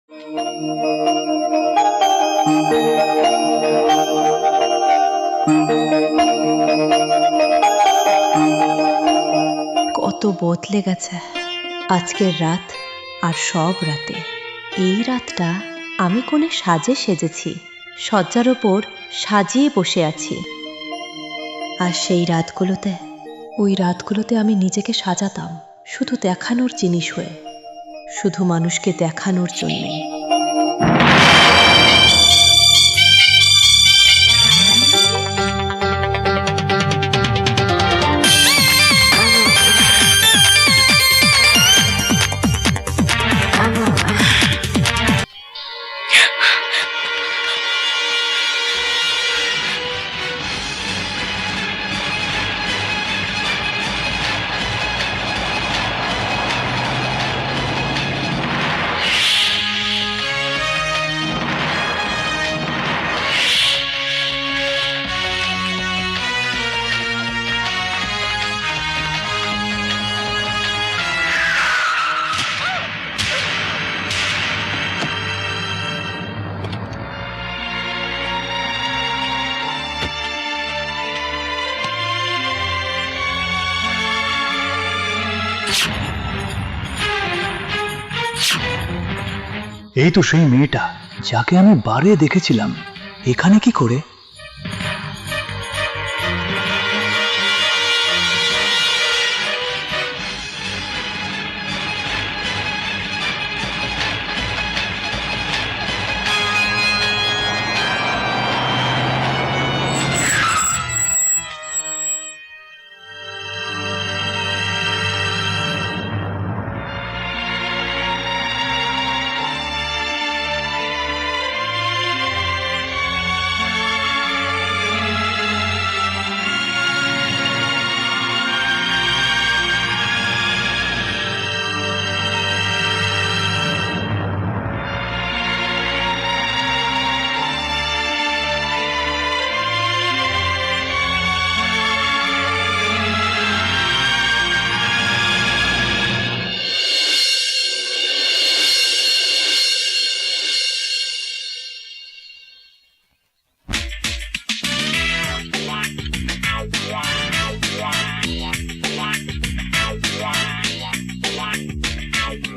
কত বদলে গেছে আজকের রাত আর সব রাতে। এই রাতটা আমি কোণে সাজে সেজেছি, শয্যার ওপর সাজিয়ে বসে আছি। আর সেই রাতগুলোতে, ওই রাতগুলোতে আমি নিজেকে সাজাতাম শুধু দেখানোর জিনিস হয়ে, শুধু মানুষকে দেখানোর জন্যে। এই তো সেই মেয়েটা যাকে আমি বারে দেখেছিলাম। এখানে কি করে?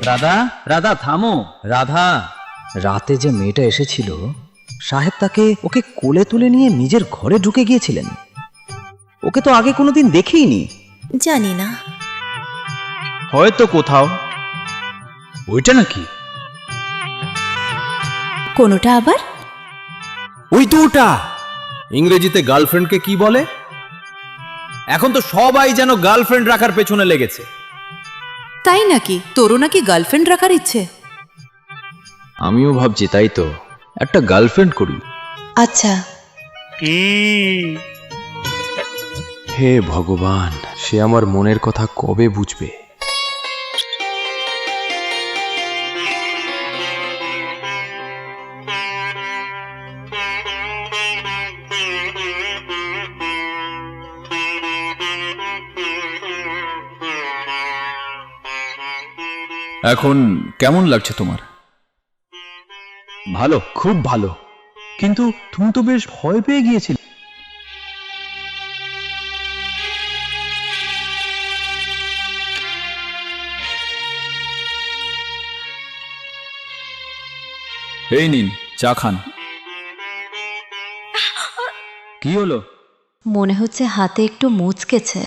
রাধা, রাধা থামো। রাধা, রাতে যে মেয়েটা এসেছিল সাহেব ওকে কোলে তুলে নিয়ে নিজের ঘরে ঢুকে গিয়েছিলেন। ওকে তো আগে কোনোদিন দেখিনি। জানি না, হয়তো কোথাও। ওইটা নাকি? কোনোটা আবার? ওই তো ওটা। ইংরেজিতে গার্লফ্রেন্ডকে কি বলে? এখন তো সবাই যেন গার্লফ্রেন্ড রাখার পেছনে লেগেছে। তাই নাকি? তোরও নাকি গার্লফ্রেন্ড রাখার ইচ্ছে? আমিও ভাবছি তাই তো, একটা গার্লফ্রেন্ড করি। আচ্ছা, হে ভগবান, সে আমার মনের কথা কবে বুঝবে? এখন কেমন লাগছে তোমার? ভালো, খুব ভালো। কিন্তু তুমি তো বেশ ভয় পেয়ে গিয়েছিলে। এই নিন, চা খান। কি হলো? মনে হচ্ছে হাতে একটু মুচকেছে।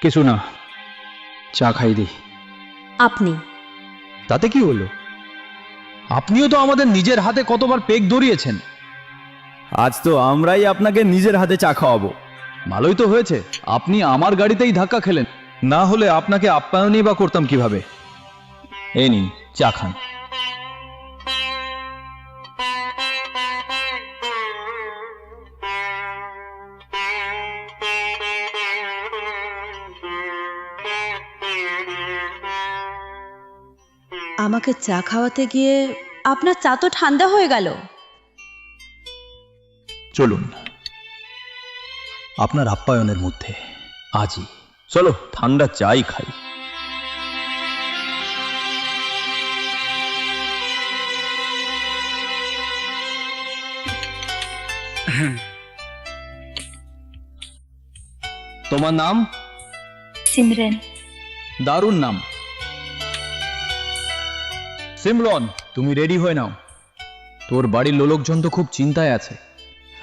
কিছু না, চা খাই দিই। আপনি? তাতে কি হলো? আপনিও তো আমাদের নিজের হাতে কতবার পেক ধরিয়েছেন। আজ তো আমরাই আপনাকে নিজের হাতে চা খাওয়াবো। ভালোই তো হয়েছে আপনি আমার গাড়িতেই ধাক্কা খেলেন, না হলে আপনাকে আপ্যায়নই বা করতাম কিভাবে। এই নিন, চা খান। আমাকে চা খাওয়াতে গিয়ে আপনার চা তো ঠান্ডা হয়ে গেল। চলুন, আপনার আপ্যায়নের মধ্যে আজই চলো ঠান্ডা চাই খাই। তোমার নাম? सिमरन। দারুণ নাম। সিমরন, তুমি রেডি হয়ে নাও। তোর বাড়ির লোকজন তো খুব চিন্তায় আছে।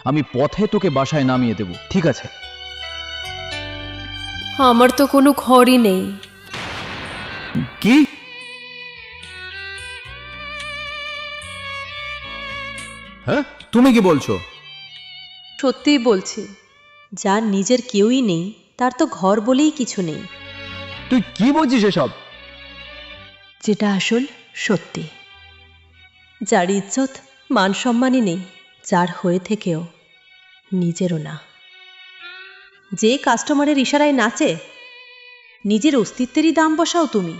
আমি পথে তোকে বাসায় নামিয়ে দেব, ঠিক আছে? আমার তো কোনো ঘরই নেই। কি? হ্যাঁ, তুমি কি বলছো? সত্যিই বলছি, যার নিজের কেউই নেই তার তো ঘর বলেই কিছু নেই। তুই কি বলছিস এসব? যেটা আসল সত্যি। যার ইজ্জত মান সম্মানই নেই, যার হয়ে থেকেও নিজেরও না। যে কাস্টমারের ইশারায় নাচে, নিজের অস্তিত্বেরই দাম বসাও তুমি।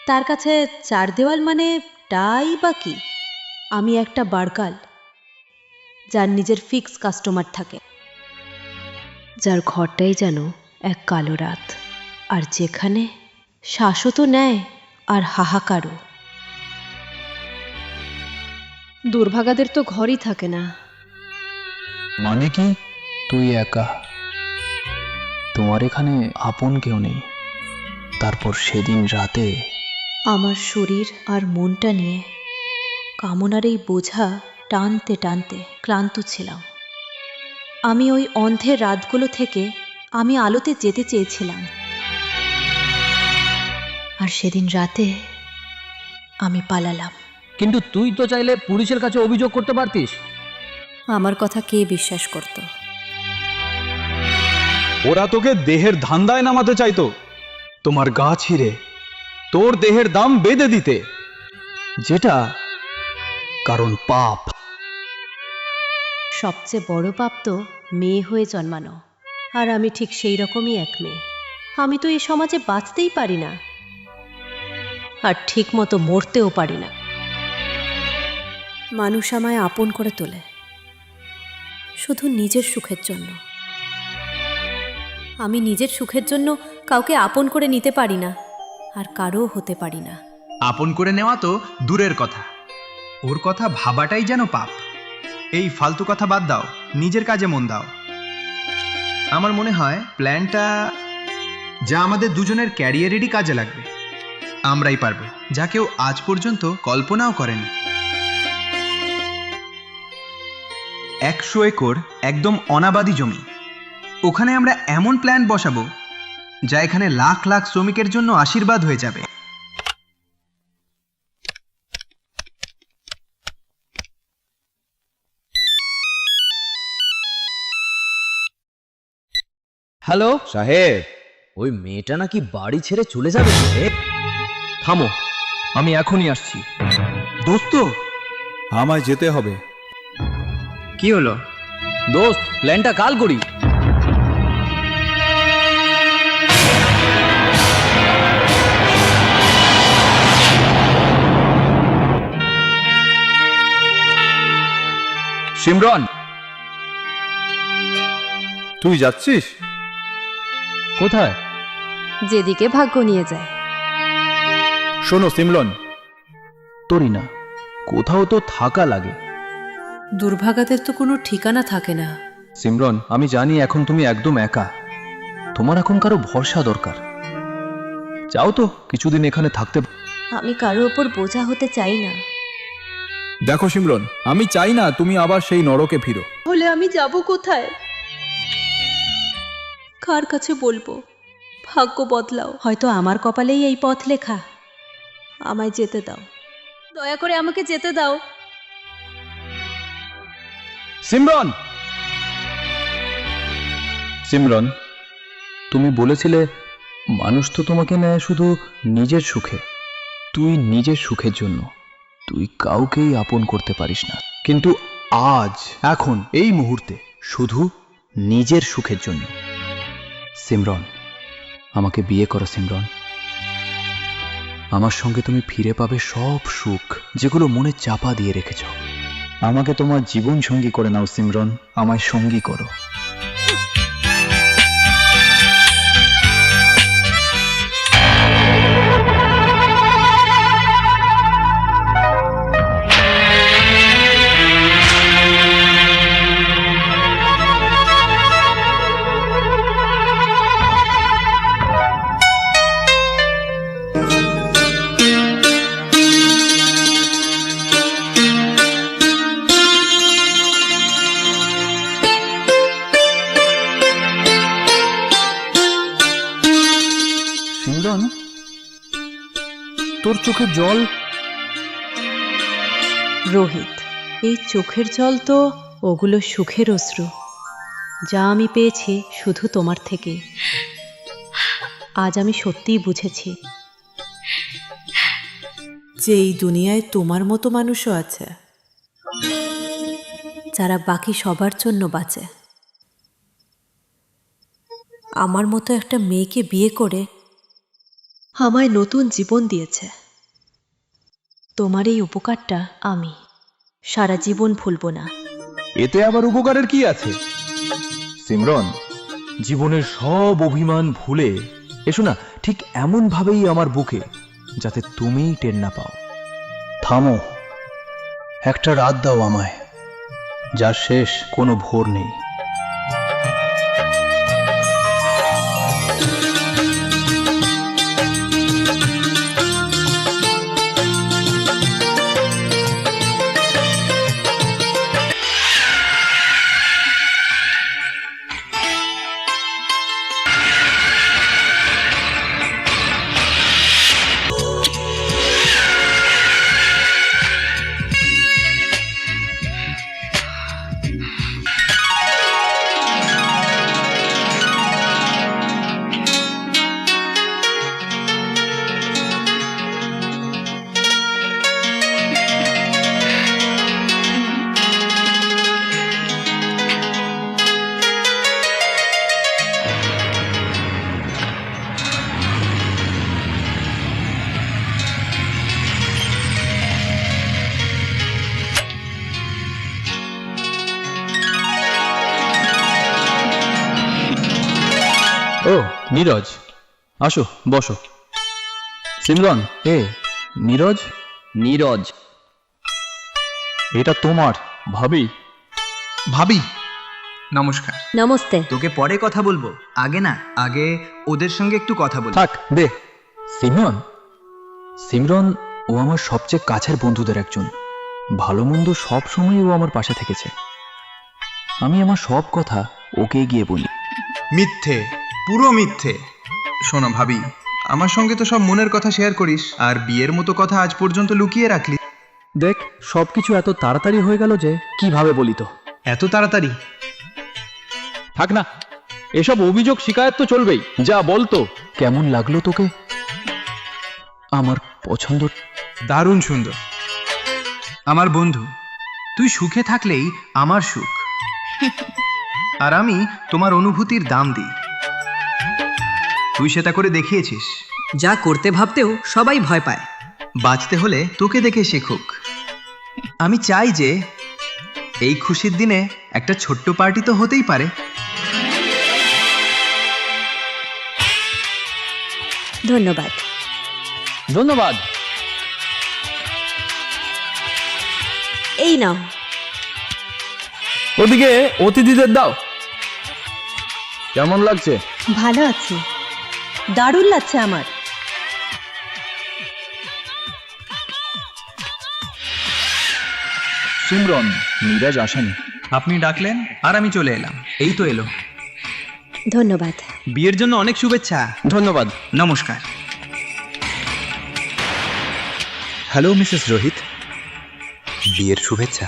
তার কাছে চার দেওয়াল মানে টাই বা কি? আমি একটা বারকাল, যার নিজের ফিক্স কাস্টমার থাকে, যার ঘরটাই যেন এক কালো রাত, আর যেখানে শ্বাসও নেয় আর হাহাকারও। দুর্ভাগাদের তো ঘরই থাকে না। মানে কি? তুই একা, তোমার এখানে আপন কেউ নেই। তারপর সেদিন রাতে আমার শরীর আর মনটা নিয়ে কামনার এই বোঝা টানতে টানতে ক্লান্ত ছিলাম। আমি ওই অন্ধের রাতগুলো থেকে আমি আলোতে যেতে চেয়েছিলাম, আর সেদিন রাতে আমি পালালাম। কিন্তু তুই তো চাইলে পুলিশের কাছে অভিযোগ করতে পারতিস। আমার কথা কে বিশ্বাস করত? ওরা তোকে দেহের ধান্দায় নামাতে চাইতো, তোমার গা ছিঁড়ে তোর দেহের দাম বেঁধে দিতে, যেটা কারণ পাপ। সবচেয়ে বড় পাপ তো মেয়ে হয়ে জন্মানো, আর আমি ঠিক সেই রকমই এক মেয়ে। আমি তো এই সমাজে বাঁচতেই পারি না, আর ঠিক মতো মরতেও পারি না। মানুষ আমায় আপন করে তোলে শুধু নিজের সুখের জন্য। আমি নিজের সুখের জন্য কাউকে আপন করে নিতে পারি না, আর কারও হতে পারি না। আপন করে নেওয়া তো দূরের কথা, ওর কথা ভাবাটাই যেন পাপ। এই ফালতু কথা বাদ দাও, নিজের কাজে মন দাও। আমার মনে হয় প্ল্যানটা যা আমাদের দুজনের ক্যারিয়ারেরই কাজে লাগবে। আমরাই পারবো, যা কেউ আজ পর্যন্ত কল্পনাও করেনি। 100 একর একদম অনাবাদি জমি, ওখানে আমরা এমন প্ল্যান বসাবো যা এখানে লাখ লাখ শ্রমিকের জন্য আশীর্বাদ হয়ে যাবে। হ্যালো সাহেব, ওই মেয়েটা নাকি বাড়ি ছেড়ে চলে যাবে। থামো, আমি এখনই আসছি। দোস্ত, আমায় যেতে হবে। কি হলো? দোস্ত, প্ল্যানটা কাল করি। সিমরন, তুই যাচ্ছিস? কোথায়? যেদিকে ভাগ্য নিয়ে যায়। শোনো সিমরন, তোরই না, কোথাও তো থাকা লাগে। দুর্ভাগাদের তো কোনো ঠিকানা থাকে না। সিমরন, আমি জানি এখন তুমি একদম একা, তোমার এখন কারো ভরসা দরকার। চাও তো কিছুদিন এখানে থাকতে? আমি কারো ওপর বোঝা হতে চাই না। দেখো সিমরন, আমি চাই না তুমি আবার সেই নরকে ফিরো। হলে আমি যাব কোথায়? কার কাছে বলবো ভাগ্য বদলাও? হয়তো আমার কপালেই এই পথ লেখা। আমায় যেতে দাও, দয়া করে আমাকে যেতে দাও। সিমরন, সিমরন, তুমি বলেছিলে মানুষ তো তোমাকে নেয় শুধু নিজের সুখে। তুই নিজের সুখের জন্য তুই কাউকেই আপন করতে পারিস না, কিন্তু আজ, এখন, এই মুহূর্তে শুধু নিজের সুখের জন্য। সিমরন, আমাকে বিয়ে করো সিমরন। আমার সঙ্গে তুমি ফিরে পাবে সব সুখ যেগুলো মনে চাপা দিয়ে রেখেছ। আমাকে তোমার জীবন সঙ্গী করে নাও সিমরন, আমায় সঙ্গী করো। তোর চোখের জল। রোহিত, এই চোখের জল তো ওগুলো সুখের অশ্রু, যা আমি পেয়েছি শুধু তোমার থেকে। আজ আমি সত্যিই বুঝেছি যে এই দুনিয়ায় তোমার মতো মানুষও আছে যারা বাকি সবার জন্য বাঁচে। আমার মতো একটা মেয়েকে বিয়ে করে আমায় নতুন জীবন দিয়েছে। তোমার এই উপকারটা আমি সারা জীবন ভুলব না। এতে আবার উপকারের কি আছে? সিমরন, জীবনের সব অভিমান ভুলে এসো না ঠিক এমন ভাবেই আমার বুকে, যাতে তুমিই টের না পাও। থামো, একটা রাত দাও আমায়, যার শেষ কোনো ভোর নেই। ও নীরজ, আসো বসো। সিমরন, নীরজ। নীরজ, এটা তোমার ভাবি। ভাবি, নমস্কার। নমস্তে। তোকে পরে কথা বলবো, আগে ওদের সঙ্গে একটু কথা বল। থাক দে। সিমরন, সিমরন ও আমার সবচেয়ে কাছের বন্ধুদের একজন। ভালো মন্দ সব সময় ও আমার পাশে থেকেছে। আমি আমার সব কথা ওকে গিয়ে বলি। মিথ্যে, পুরো মিথ্যে। শোনো ভাবি, আমার সঙ্গে তো সব মনের কথা শেয়ার করিস, আর বিয়ের মতো কথা আজ পর্যন্ত লুকিয়ে রাখলি। দেখ, সবকিছু এত তাড়াতাড়ি হয়ে গেল যে কিভাবে বলি তো। এত তাড়াতাড়ি? থাক না, এসব অভিযোগ শিকায়ত তো চলবেই। যা বলতো, কেমন লাগলো তোকে আমার পছন্দ? দারুণ সুন্দর। আমার বন্ধু, তুই সুখে থাকলেই আমার সুখ, আর আমি তোমার অনুভূতির দাম দিই। তুই সেটা করে দেখিয়েছিস। যা করতে ভাবতেও সবাই ভয় পায়। বাঁচতে হলে তোকে দেখে শিখুক। আমি চাই যে এই খুশির দিনে একটা ছোট্ট পার্টি তো হতেই পারে। ধন্যবাদ। ধন্যবাদ। এই নাও। ওদিকে অতিথিদের দাও। কেমন লাগছে? ভালো আছি, দারুণ লাগছে আমার। সিমরন, নীরজ আসেনি। আপনি ডাকলেন আর আমি চলে এলাম। এই তো এলো। ধন্যবাদ। বিয়ের জন্য অনেক শুভেচ্ছা। ধন্যবাদ। নমস্কার। হ্যালো মিসেস রোহিত, বিয়ের শুভেচ্ছা।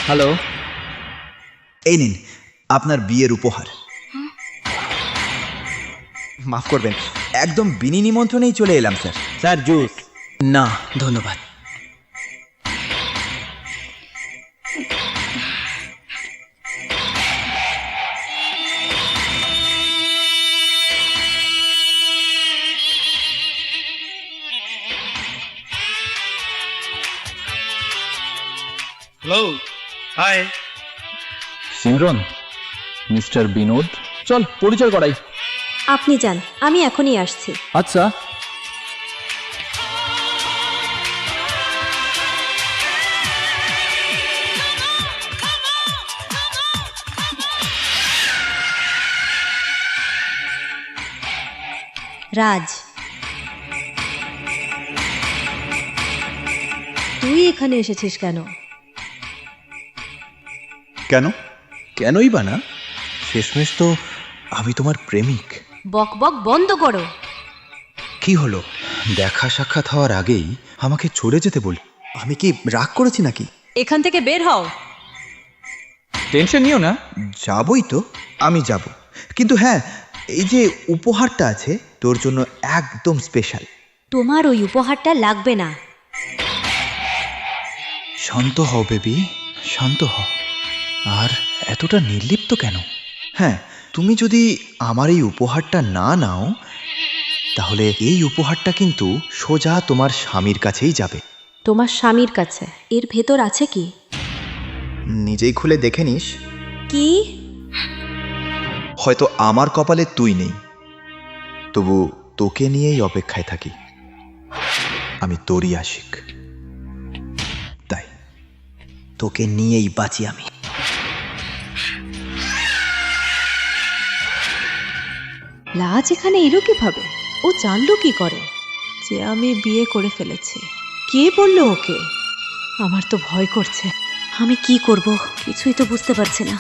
হ্যালো। এই নিন আপনার বিয়ের উপহার। মাফ করবেন, একদম বিনি নিমন্ত্রণেই চলে এলাম স্যার। Sir juice. না ধন্যবাদ। Hello, hi. Simran, mister Binod. চল পরিচয় করাই। আপনি যান, আমি এখনই আসছি। আচ্ছা। রাজ, তুই এখানে এসেছিস কেন? কেন? কেনই বা না, শেষমেশ তো আমি তোমার প্রেমিক। বক বক বন্ধ করো। কি হলো? দেখা সাক্ষাৎ হওয়ার আগেই আমাকে চলে যেতে বল। আমি কি রাগ করেছি নাকি? এখান থেকে বের হও। টেনশন নিও না, যাবই তো। আমি যাব, কিন্তু হ্যাঁ, এই যে উপহারটা আছে তোর জন্য একদম স্পেশাল। তোমার ওই উপহারটা লাগবে না। শান্ত হও বেবি, শান্ত হও। আর এতটা নির্লিপ্ত কেন? হ্যাঁ, তুমি যদি আমার এই উপহারটা না নাও তাহলে এই উপহারটা কিন্তু সোজা তোমার স্বামীর কাছেই যাবে। তোমার স্বামীর কাছে? এর ভেতর আছে কি? নিজেই খুলে দেখে নিস। কি? হয়তো আমার কপালে তুই নেই, তবু তোকে নিয়েই অপেক্ষায় থাকি। আমি তোরই আশিক, তাই তোকে নিয়েই বাঁচি আমি। লাজ এখানে এলো কিভাবে? ও জানলো কি করে যে আমি বিয়ে করে ফেলেছি? কে বললো ওকে? আমার তো ভয় করছে। আমি কি করব কিছুই তো বুঝতে পারছি না।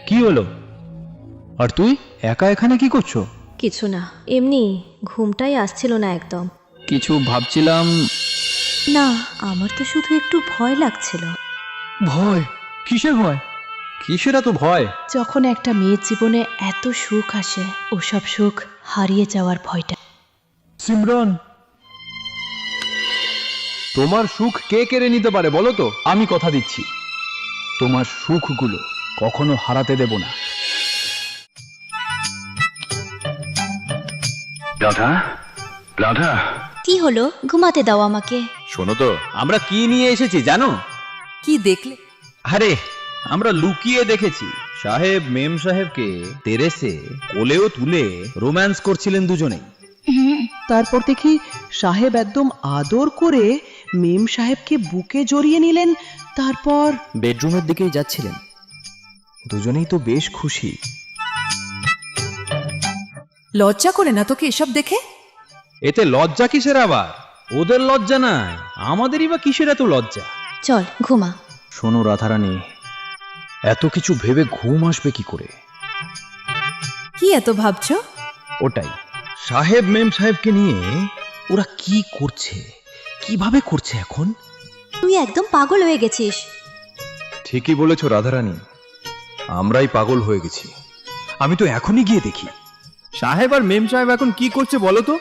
কি হলো? আর তুই একা এখানে কি করছো? কিছু না, এমনি ঘুমটাই আসছিল না একদম। কিছু ভাবছিলাম। না, আমার তো শুধু একটু ভয় লাগছিল। ভয়? কিসের ভয়? কিসের এত ভয়? যখন একটা মেয়ের জীবনে এত সুখ আসে, ওসব সুখ হারিয়ে যাওয়ার ভয়টা। সিমরন, তোমার সুখ কে কেড়ে নিতে পারে বলো তো? আমি কথা দিচ্ছি, তোমার সুখগুলো কখনো হারাতে দেব না। রাধা, রাধা, কি হলো? ঘুমাতে দাও আমাকে। শোনো তো, আমরা কি নিয়ে এসেছি জানো? কি দেখলে? আরে আমরা লুকিয়ে দেখেছি। সাহেব মেম সাহেবকে তেরেসে কোলেও তুলে রোম্যান্স করছিলেন দুজনেই। তারপর দেখি সাহেব একদম আদর করে মেম সাহেবকে বুকে জড়িয়ে নিলেন। তারপর বেডরুমের দিকেই যাচ্ছিলেন। দুজনেই তো বেশ খুশি। লজ্জা করে না তোকে এসব দেখে? এতে লজ্জা কিসের আবার? ওদের লজ্জা নাই, আমাদেরই বা কিসের এত লজ্জা? চল ঘুমা। শোনো রাধারানী, এত কিছু ভেবে ঘুম আসবে কি করে? কি এত ভাবছো? ওটাই, সাহেব মেম সাহেবকে নিয়ে ওরা কি করছে, কিভাবে করছে এখন? তুই একদম পাগল হয়ে গেছিস। ঠিকই বলেছো রাধারানী, আমরাই পাগল হয়ে গেছি। আমি তো এখনই গিয়ে দেখি। সাহেব আর মেম সাহেব এখন কি করছে বলো তো?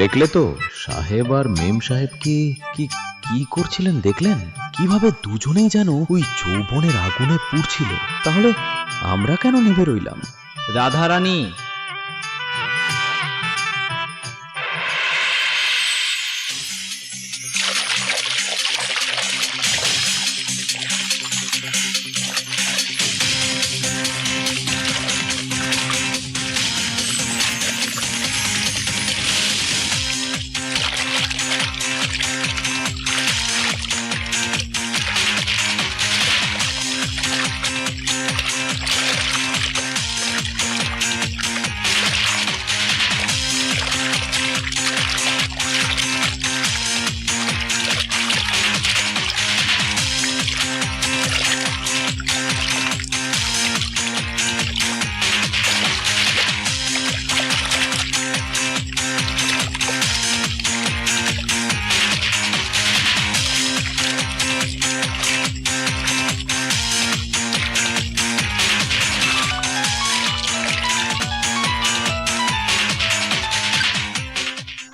দেখলে তো সাহেব আর মেম সাহেব কি কি কি করছিলেন দেখলেন? কিভাবে দুজনেই যেন ওই যৌবনের আগুনে পুড়ছিল। তাহলে আমরা কেন নেবে রইলাম? রাধারানী,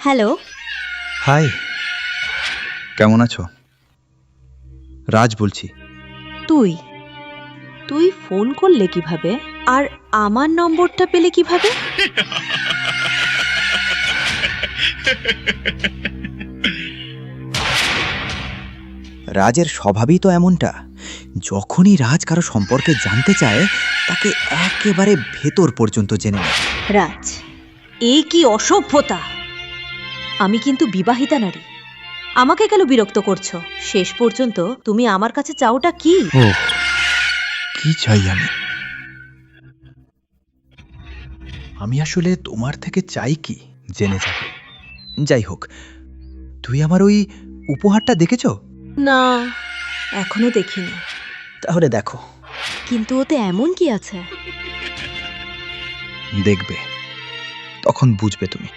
হ্যালো। হাই। কেমন আছো? রাজ বলছি। তুই তুই ফোন করলে কিভাবে আর আমার নম্বরটা পেলে কিভাবে? রাজের স্বভাবই তো এমনটা। যখনই রাজ কারো সম্পর্কে জানতে চায় তাকে একেবারে ভেতর পর্যন্ত জেনে নেয়। রাজ, এই কি অসভ্যতা! আমি কিন্তু বিবাহিতা নারী। আমাকে কেন বিরক্ত করছো? শেষ পর্যন্ত তুমি আমার কাছে চাওটা কি? ও কি চাই আমি আসলে তোমার থেকে চাই কি জেনে যাবে। যাই হোক, তুই আমার ওই উপহারটা দেখেছো? না, এখনো দেখিনি। তাহলে দেখো। কিন্তু ওতে এমন কি আছে? দেখবে, তখন বুঝবে তুমি।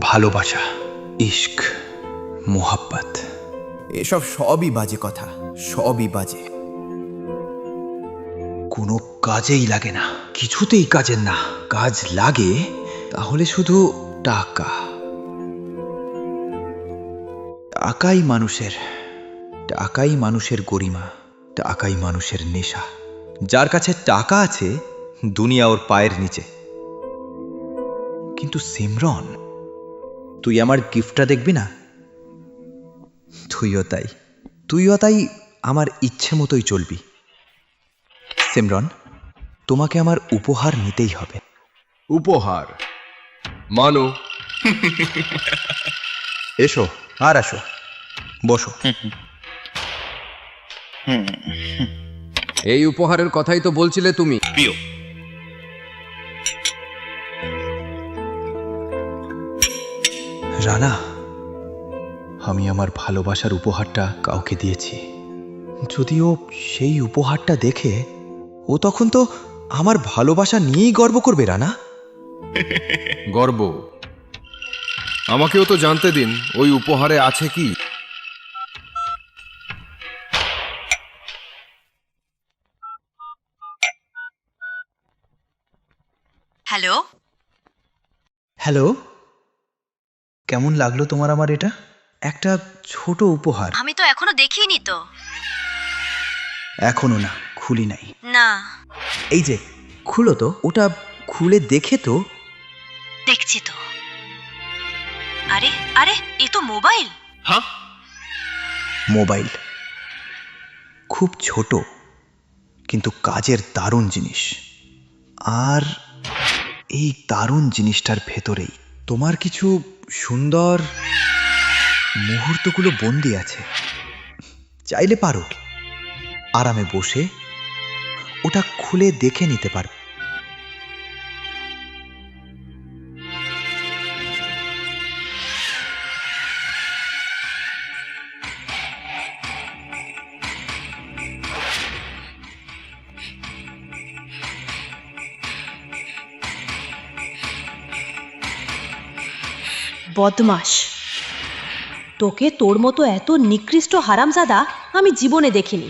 ভালোবাসা, ইশক, মোহাব্বত, এসব সবই বাজে কথা, সবই বাজে। কোনো কাজেই লাগে না, কিছুতেই কাজের না। কাজ লাগে তাহলে শুধু টাকা। টাকাই মানুষের গরিমা, টাকাই মানুষের নেশা। যার কাছে টাকা আছে দুনিয়া ওর পায়ের নিচে। কিন্তু সিমরন, তুই আমার গিফটটা দেখবি না? তুইও তাই আমার ইচ্ছে মতোই চলবি। সিমরন, তোমাকে আমার উপহার নিতেই হবে। উপহার মানো। এসো, আর আসো, বসো। এই উপহারের কথাই তো বলছিলে তুমি। রানা, আমি আমার ভালোবাসার উপহারটা কাউকে দিয়েছি। যদিও সেই উপহারটা দেখে ও তখন তো আমার ভালোবাসা নিয়েই গর্ব করবে। রানা, গর্ব? আমাকেও তো জানতে দিন ওই উপহারে আছে কি। হ্যালো হ্যালো, কেমন লাগলো তোমার আমার এটা? একটা ছোট উপহার। আমি তো এখনো দেখিনি তো। এখনো না, খুলি নাই। না, এই যে খুলো তো, ওটা খুলে দেখে তো। দেখছি তো। আরে আরে, এ তো মোবাইল। মোবাইল খুব ছোট, কিন্তু কাজের দারুণ জিনিস। আর এই দারুণ জিনিসটার ভেতরেই তোমার কিছু সুন্দর মুহূর্তগুলো বন্দি আছে। চাইলে পারো আরামে বসে ওটা খুলে দেখে নিতে পারো। বদমাস! তোকে তোর মতো এত নিকৃষ্ট হারামজাদা আমি জীবনে দেখিনি।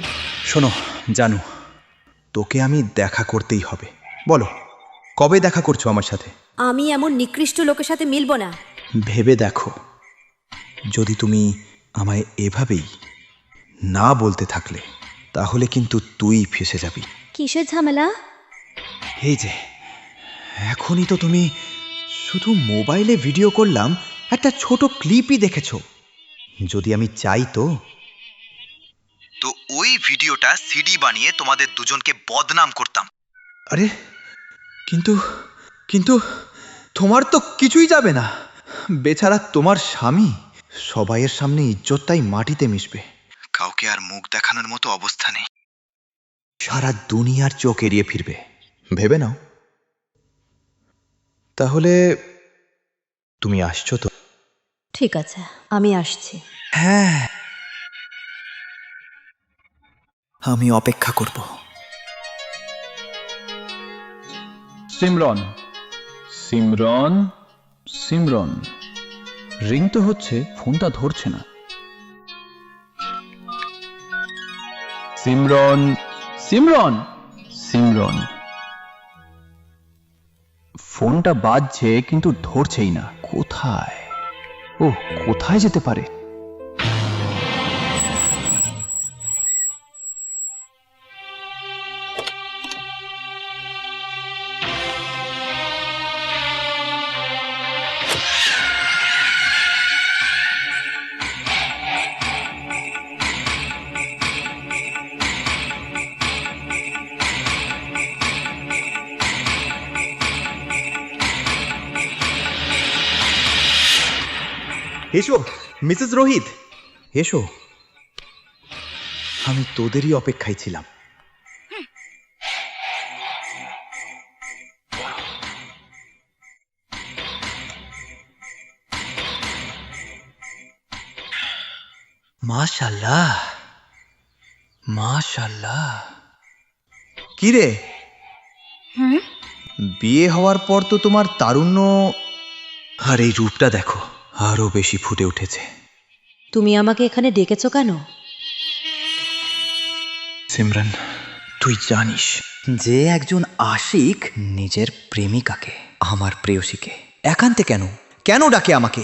শোনো জানু, তোকে আমি দেখা করতেই হবে। বলো, কবে দেখা করছো আমার সাথে? আমি এমন নিকৃষ্ট লোকের সাথে মিলবো না। ভেবে দেখো, যদি তুমি আমায় এভাবেই না বলতে থাকলে তাহলে কিন্তু তুই ফেঁসে যাবি। কিসের ঝামেলা? এই যে এখনই তো তুমি শুধু মোবাইলে ভিডিও করলাম একটা ছোট ক্লিপই দেখেছো। যদি আমি চাই তো ওই ভিডিওটা সিডি বানিয়ে তোমাদের দুজনকে বদনাম করতাম। আরে কিন্তু কিন্তু তোমার তো কিছুই যাবে না। বেচারা তোমার স্বামী সবাইয়ের সামনে ইজ্জতটাই মাটিতে মিশবে। কাউকে আর মুখ দেখানোর মতো অবস্থা নেই। সারা দুনিয়ার চোখ এড়িয়ে ফিরবে। ভেবে নাও। তাহলে তুমি আসছো তো? ঠিক আছে, আমি আসছি। হ্যাঁ, আমি অপেক্ষা করব। সিমরন, সিমরন, সিমরন। রিং তো হচ্ছে, ফোনটা ধরছে না। সিমরন, সিমরন, সিমরন। ফোনটা বাজছে কিন্তু ধরছেই না। কোথায়? ও, কোথায় যেতে পারে? এসো মিসেস রোহিত, এসো। আমি তোদেরই অপেক্ষায় ছিলাম। মাশাআল্লাহ, মাশাআল্লাহ। কি রে, বিয়ে হওয়ার পর তো তোমার তারুণ্য আর এই রূপটা দেখো আরো বেশি ফুটে উঠেছে। তুমি আমাকে এখানে ডেকেছো কেন? সিমরন, তুই জানিস যে একজন আশিক নিজের প্রেমিকাকে, আমার প্রেয়সীকে একান্তে কেন কেন ডাকে আমাকে?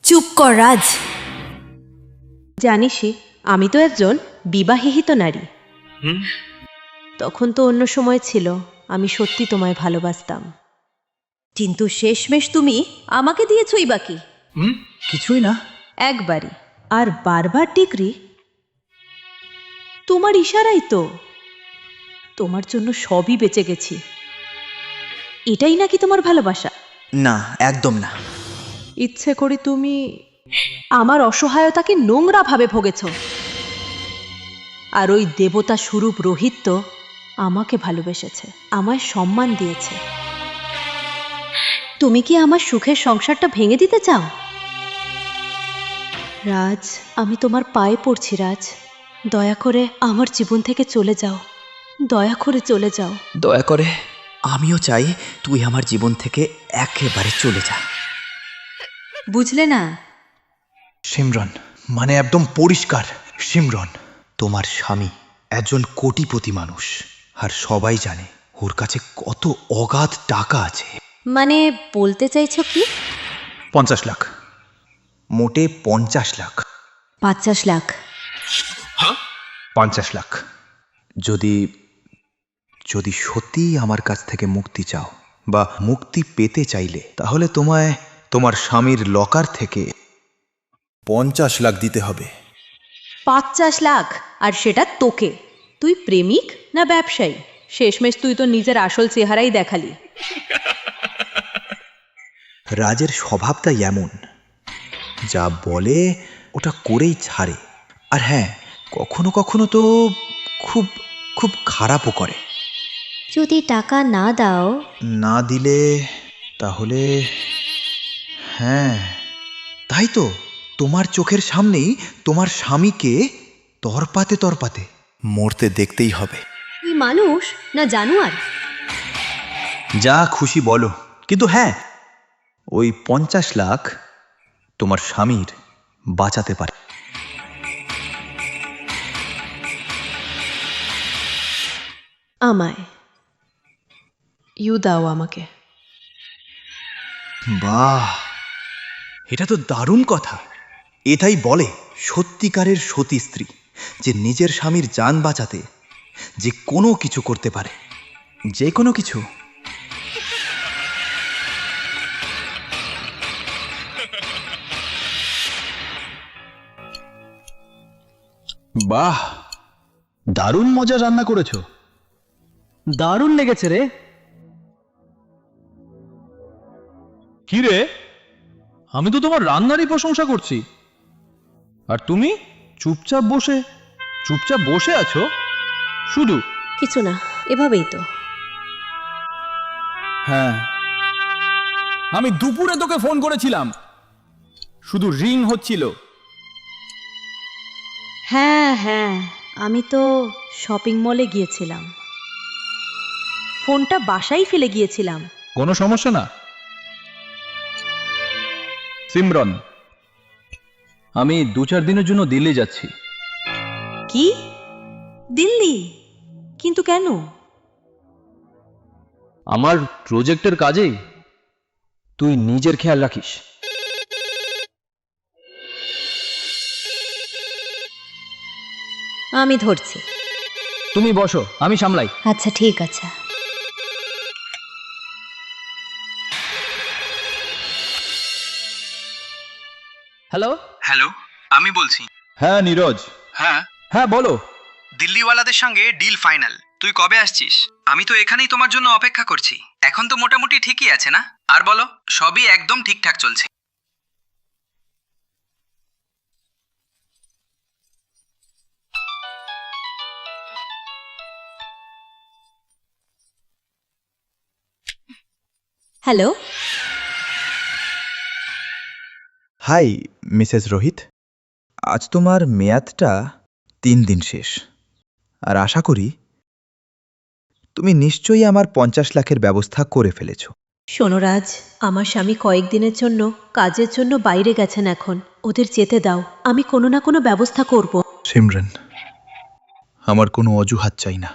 চুপ কর রাজ। জানিসই আমি তো একজন বিবাহিত নারী। তখন তো অন্য সময় ছিল, আমি সত্যি তোমায় ভালোবাসতাম, কিন্তু শেষমেশ তুমি আমাকে দিয়েছই বাকি। কিছুই না। একবারই, আর বারবার ডিগ্রি। তোমার ইশারাই তো। তোমার জন্য সবই বেঁচে গেছি। এটাই নাকি তোমার ভালোবাসা? না, একদম না। ইচ্ছে করে তুমি আমার অসহায়তাকে নোংরা ভাবে ভোগেছ। আর ওই দেবতা স্বরূপ রোহিত তো আমাকে ভালোবেসেছে, আমায় সম্মান দিয়েছে। তুমি কি আমার সুখের সংসারটা ভেঙে দিতে চাও? রাজ, আমি তোমার পায়ে পড়ছি রাজ, দয়া করে আমার জীবন থেকে চলে যাও, দয়া করে চলে যাও। দয়া করে, আমিও চাই তুই আমার জীবন থেকে একেবারে চলে যা। বুঝলে না? সিমরন, মানে একদম পরিষ্কার। সিমরন, তোমার স্বামী একজন কোটিপতি মানুষ, আর সবাই জানে ওর কাছে কত অগাধ টাকা আছে। মানে বলতে চাইছো কি? 50 লাখ, মোটে 50 লাখ। 50 লাখ? 50 লাখ। যদি যদি সত্যি আমার কাছ থেকে মুক্তি চাও বা মুক্তি পেতে চাইলে, তাহলে তোমায় তোমার স্বামীর লকার থেকে 50 লাখ দিতে হবে। 50 লাখ? আর সেটা তোকে? তুই প্রেমিক না ব্যবসায়ী? শেষমেশ তুই তো নিজের আসল চেহারাই দেখালি। রাজের স্বভাবটাই এমন, যা বলে ওটা করেই ছাড়ে। আর হ্যাঁ, কখনো কখনো তো খুব খুব খারাপও করে। যদি টাকা না দাও? না দিলে তাহলে, হ্যাঁ তাই তো, তোমার চোখের সামনেই তোমার স্বামীকে তরপাতে তরপাতে মরতে দেখতেই হবে। তুই মানুষ না জানোয়ার? যা খুশি বলো, কিন্তু হ্যাঁ, ওই 50 লাখ তোমার স্বামীর বাঁচাতে পারে। আমায় ইউ দাও আমাকে। বাহ, এটা তো দারুণ কথা। এটাই বলে সত্যিকারের সতী স্ত্রী, যে নিজের স্বামীর জান বাঁচাতে যে কোনো কিছু করতে পারে, যে কোনো কিছু। বাহ, দারুণ মজা রান্না করেছো। দারুণ লেগেছে রে। কি রে, আমি তো তোমার রান্নারই প্রশংসা করছি, আর তুমি চুপচাপ বসে আছো শুধু। কিছু না, এভাবেই তো। হ্যাঁ, আমি দুপুরে তোকে ফোন করেছিলাম, শুধু রিং হচ্ছিল। হ্যাঁ হ্যাঁ, আমি তো শপিং মলে গিয়েছিলাম, ফোনটা বাসায় ফেলে গিয়েছিলাম। কোনো সমস্যা না সিমরন, আমি 2-4 দিনের জন্য দিল্লি যাচ্ছি। কি? দিল্লি? কিন্তু কেন? আমার প্রজেক্টের কাজেই, তুই নিজের খেয়াল রাখিস। আমি ধরছি। তুমি বসো, আমি সামলাই। আচ্ছা ঠিক আছে। হ্যালো। হ্যালো, আমি বলছি। হ্যাঁ নীরজ। হ্যাঁ, হ্যাঁ বলো। দিল্লিওয়ালাদের সঙ্গে ডিল ফাইনাল। তুই কবে আসছিস? আমি তো এখানেই তোমার জন্য অপেক্ষা করছি। এখন তো মোটামুটি ঠিকই আছে না? আর বলো, সবই একদম ঠিকঠাক চলছে। হ্যালো। হাই মিসেস রোহিত, আজ তোমার মেয়াদটা 3 দিন শেষ, আর আশা করি তুমি নিশ্চয়ই আমার 50 লাখের ব্যবস্থা করে ফেলেছ। শোনো রাজ, আমার স্বামী কয়েকদিনের জন্য কাজের জন্য বাইরে গেছেন, এখন ওদের যেতে দাও, আমি কোনো না কোনো ব্যবস্থা করব। সিমরন, আমার কোনো অজুহাত চাই না।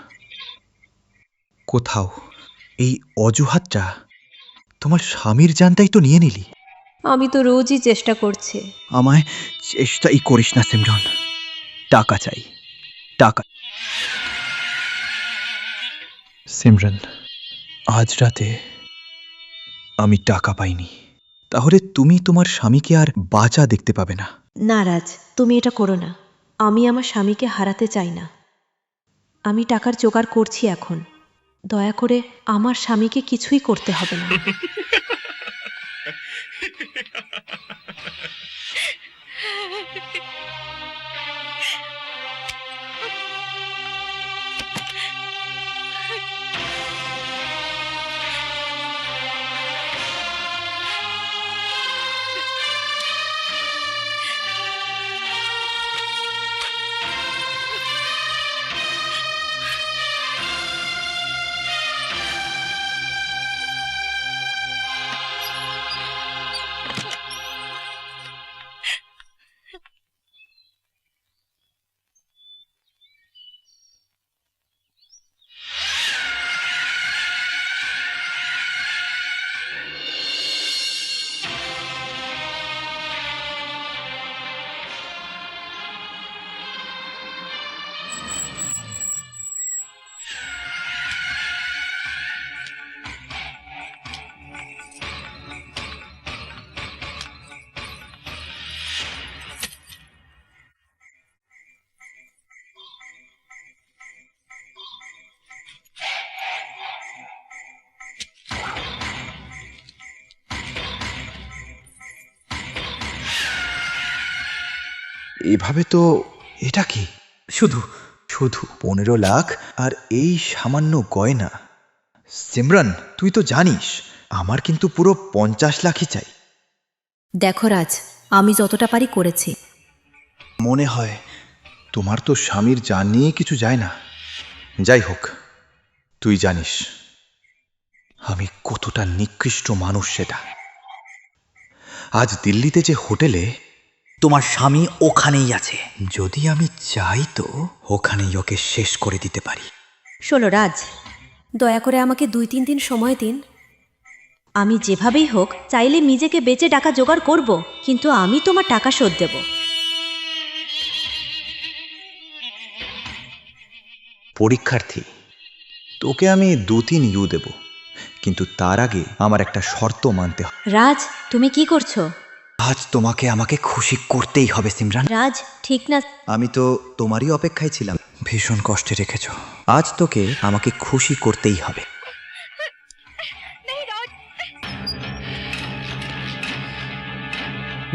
কোথাও এই অজুহাতটা তোমার স্বামীর জানটাই তো নিয়ে নিলি। আমি তো রোজই চেষ্টা করছি। আমায় চেষ্টাই করিস না সিমরন, টাকা চাই, টাকা। সিমরন, আজ রাতে আমি টাকা পাইনি, তাহলে তুমি তোমার স্বামীকে আর বাঁচা দেখতে পাবে না। না রাজ, তুমি এটা করো না, আমি আমার স্বামীকে হারাতে চাই না। আমি টাকার জোগাড় করছি এখন, দয়া করে আমার স্বামীকে কিছুই করতে হবে না। এভাবে তো, এটা কি? শুধু শুধু 15 লাখ আর এই সামান্য গয়না? সিমরন, তুই তো জানিস আমার কিন্তু পুরো 50 লাখই চাই। দেখো রাজ, আমি যতটা পারি করেছি। মনে হয় তোমার তো স্বামীর জান নিয়ে কিছু যায় না। যাই হোক, তুই জানিস আমি কতটা নিকৃষ্ট মানুষ সেটা। আজ দিল্লিতে যে হোটেলে তোমার স্বামী ওখানেই আছে, যদি আমি চাই তো ওখানেই ওকে শেষ করে দিতে পারি। শোনো রাজ, দয়া করে আমাকে 2-3 দিন সময় দিন। আমি যেভাবেই হোক চাইলে নিজেকে বেচে টাকা জোগাড় করব, কিন্তু আমি তোমার টাকা শোধ দেব। পরীক্ষার্থী, তোকে আমি 2-3 ইউ দেব, কিন্তু তার আগে আমার একটা শর্ত মানতে হবে। রাজ, তুমি কি করছো? আজ তোমাকে আমাকে খুশি করতেই হবে সিমরান। রাজ, ঠিক না। আমি তো তোমারই অপেক্ষায় ছিলাম। ভীষণ কষ্টে রেখেছ, আজ তোকে আমাকে খুশি করতেই হবে।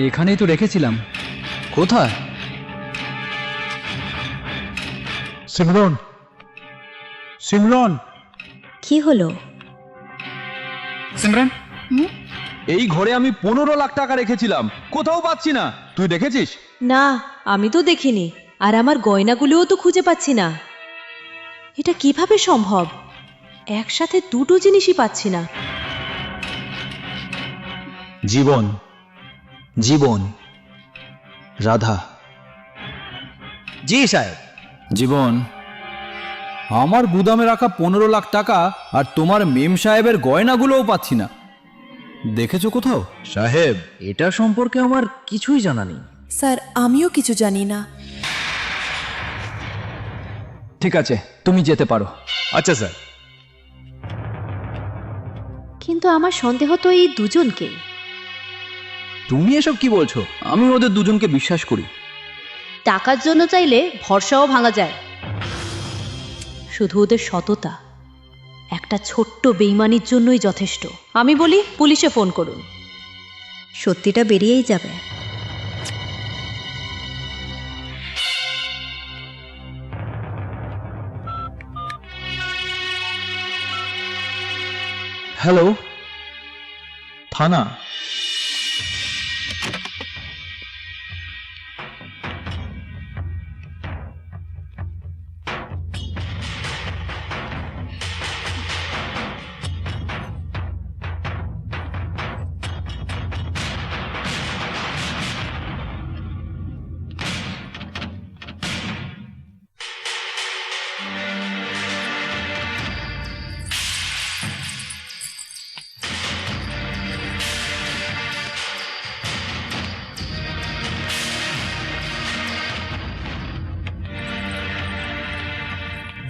এখানেই তো রেখেছিলাম, কোথায়? সিমরন, সিমরন, কি হলো? সিমরন, এই ঘরে আমি 15 লাখ টাকা রেখেছিলাম, কোথাও পাচ্ছি না। তুই দেখেছিস? না, আমি তো দেখিনি। আর আমার গয়নাগুলোও তো খুঁজে পাচ্ছি না। এটা কিভাবে সম্ভব? একসাথে দুটো জিনিসই পাচ্ছি না। জীবন, জীবন, রাধা। জি সাহেব। জীবন, আমার গুদামে রাখা 15 লাখ টাকা আর তোমার মেম সাহেবের গয়নাগুলোও পাচ্ছি না। দেখেছো কোথাও? সাহেব, এটা সম্পর্কে আমার কিছুই জানা নেই। স্যার, আমিও কিছু জানি না। ঠিক আছে, তুমি যেতে পারো। আচ্ছা স্যার। কিন্তু আমার সন্দেহ তো এই দুজনকে। তুমি এসব কি বলছো? আমি ওদের দুজনকে বিশ্বাস করি। টাকার জন্য চাইলে ভরসাও ভাঙা যায়। শুধু ওদের সততা একটা ছোট্ট বেইমানির জন্যই যথেষ্ট। আমি বলি পুলিশে ফোন করুন। সত্যিটা বেরিয়েই যাবে। হ্যালো, থানা।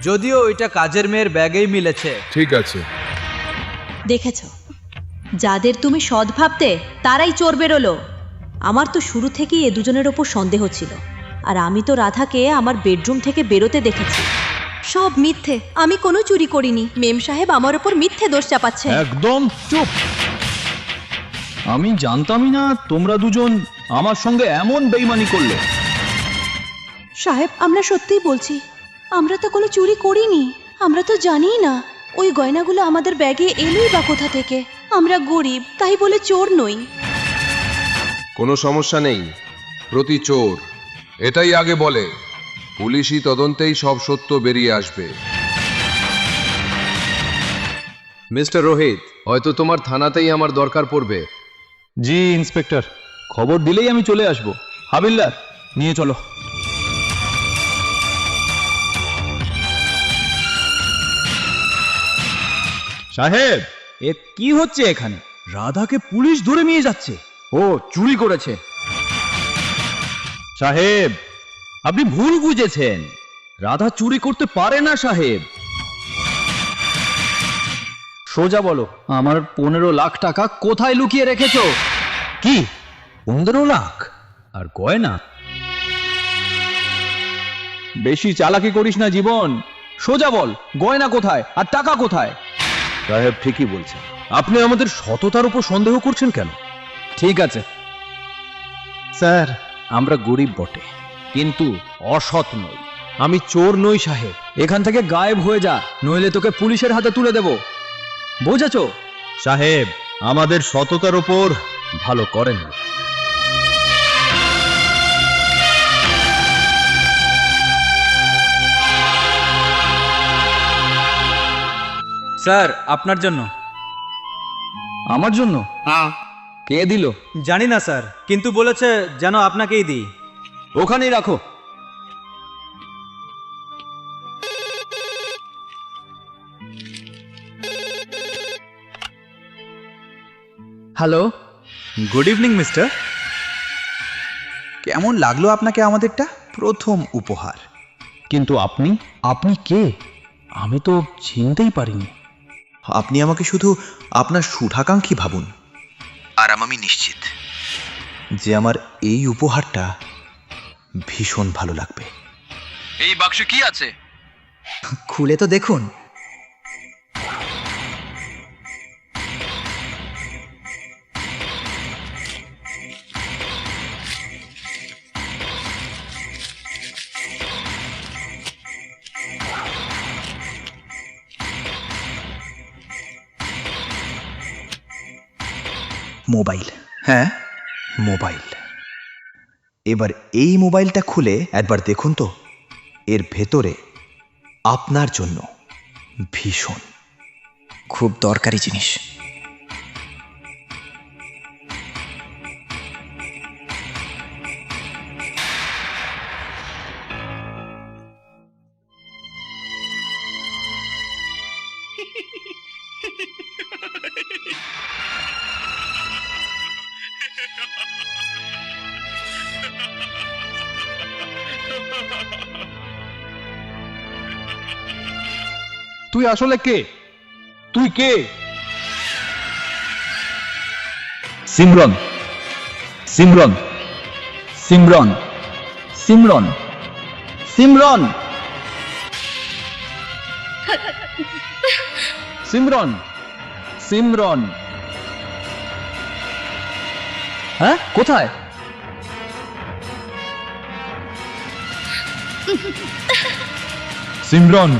যদিও ওইটা কাজের মেয়ের ব্যাগেই মিলেছে। ঠিক আছে। দেখেছ, যাদের তুমি সৎ ভাবতে তারাই চোর বেরোলো। আমার তো শুরু থেকেই এ দুজনের ওপর সন্দেহ ছিল। আর আমি তো রাধাকে আমার বেডরুম থেকে বেরোতে দেখেছি। সব মিথ্যে, আমি কোনো চুরি করিনি। মেম সাহেব আমার ওপর মিথ্যে দোষ চাপাচ্ছে। একদম চুপ। আমি জানতামই না তোমরা দুজন আমার সঙ্গে এমন বেইমানি করলে। সাহেব, আমরা সত্যিই বলছি, আমরা তো কোনো চুরি করিনি। আমরা তো জানিই না ওই গয়নাগুলো আমাদের ব্যাগে এলোই বা কোথা থেকে। আমরা গরিব, তাই বলে চোর নই। কোনো সমস্যা নেই, প্রতি চোর এটাই আগে বলে। পুলিশি তদন্তেই সব সত্য বেরিয়ে আসবে। মিস্টার রোহিত, হয়তো তোমার থানাতেই আমার দরকার পড়বে। জি ইন্সপেক্টর, খবর দিলেই আমি চলে আসব। হাবিলদার, নিয়ে চলো। সাহেব, এ কি হচ্ছে এখানে? রাধাকে পুলিশ ধরে নিয়ে যাচ্ছে। ও চুরি করেছে। সাহেব, আপনি ভুল বুঝেছেন। রাধা চুরি করতে পারে না সাহেব। সোজা বলো, আমার 15 লাখ টাকা কোথায় লুকিয়ে রেখেছো? কি 15 লাখ? আর গয়না? বেশি চালাকি করিস না জীবন। সোজা বল, গয়না কোথায় আর টাকা কোথায়? সাহেব ঠিকই বলছেন। আপনি আমাদের সততার উপর সন্দেহ করছেন কেন? ঠিক আছে স্যার, আমরা গরিব বটে, কিন্তু অসৎ নই। আমি চোর নই সাহেব। এখান থেকে গায়েব হয়ে যা, নইলে তোকে পুলিশের হাতে তুলে দেব। বুঝেছো? সাহেব, আমাদের সততার উপর ভালো করেন না। স্যার, আপনার জন্য। আমার জন্য? হ্যাঁ। কে দিল? জানি না স্যার, কিন্তু বলেছে যেন আপনাকেই দিই। ওখানেই রাখো। Hello, good evening mister. কেমন লাগলো আপনাকে আমাদেরটা? প্রথম উপহার। কিন্তু আপনি আপনি কে? আমি তো চিনতেই পারিনি। আপনি আমাকে শুধু আপনার শুভাকাঙ্ক্ষী ভাবুন, আর আমি নিশ্চিত যে আমার এই উপহারটা ভীষণ ভালো লাগবে। এই বাক্সে কি আছে? খুলে তো দেখুন। মোবাইল, হ্যাঁ মোবাইল। এবার এই মোবাইলটা খুলে একবার দেখুন তো, এর ভেতরে আপনার জন্য ভীষণ খুব দরকারি জিনিস। তুই আসলে কে? তুই কে? সিমরন, সিমরন, সিমরন, সিমরন, সিমরন, সিমরন, সিমরন। হ্যাঁ, কোথায়? সিমরন,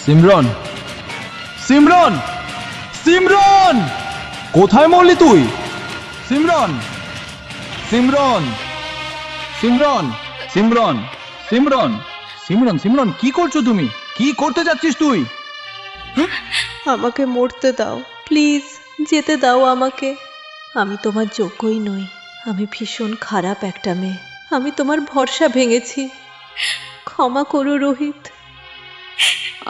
সিমরন, সিমরন, সিমরন, কোথায় মরলি তুই? সিমরন, সিমরন, সিমরন, সিমরন, সিমরন, সিমরন, সিমরন, কি করছো তুমি? কি করতে যাচ্ছিস তুই? আমাকে মরতে দাও প্লিজ, যেতে দাও আমাকে। আমি তোমার যোগ্যই নই, আমি ভীষণ খারাপ একটা মেয়ে, আমি তোমার ভরসা ভেঙেছি, ক্ষমা করো রোহিত।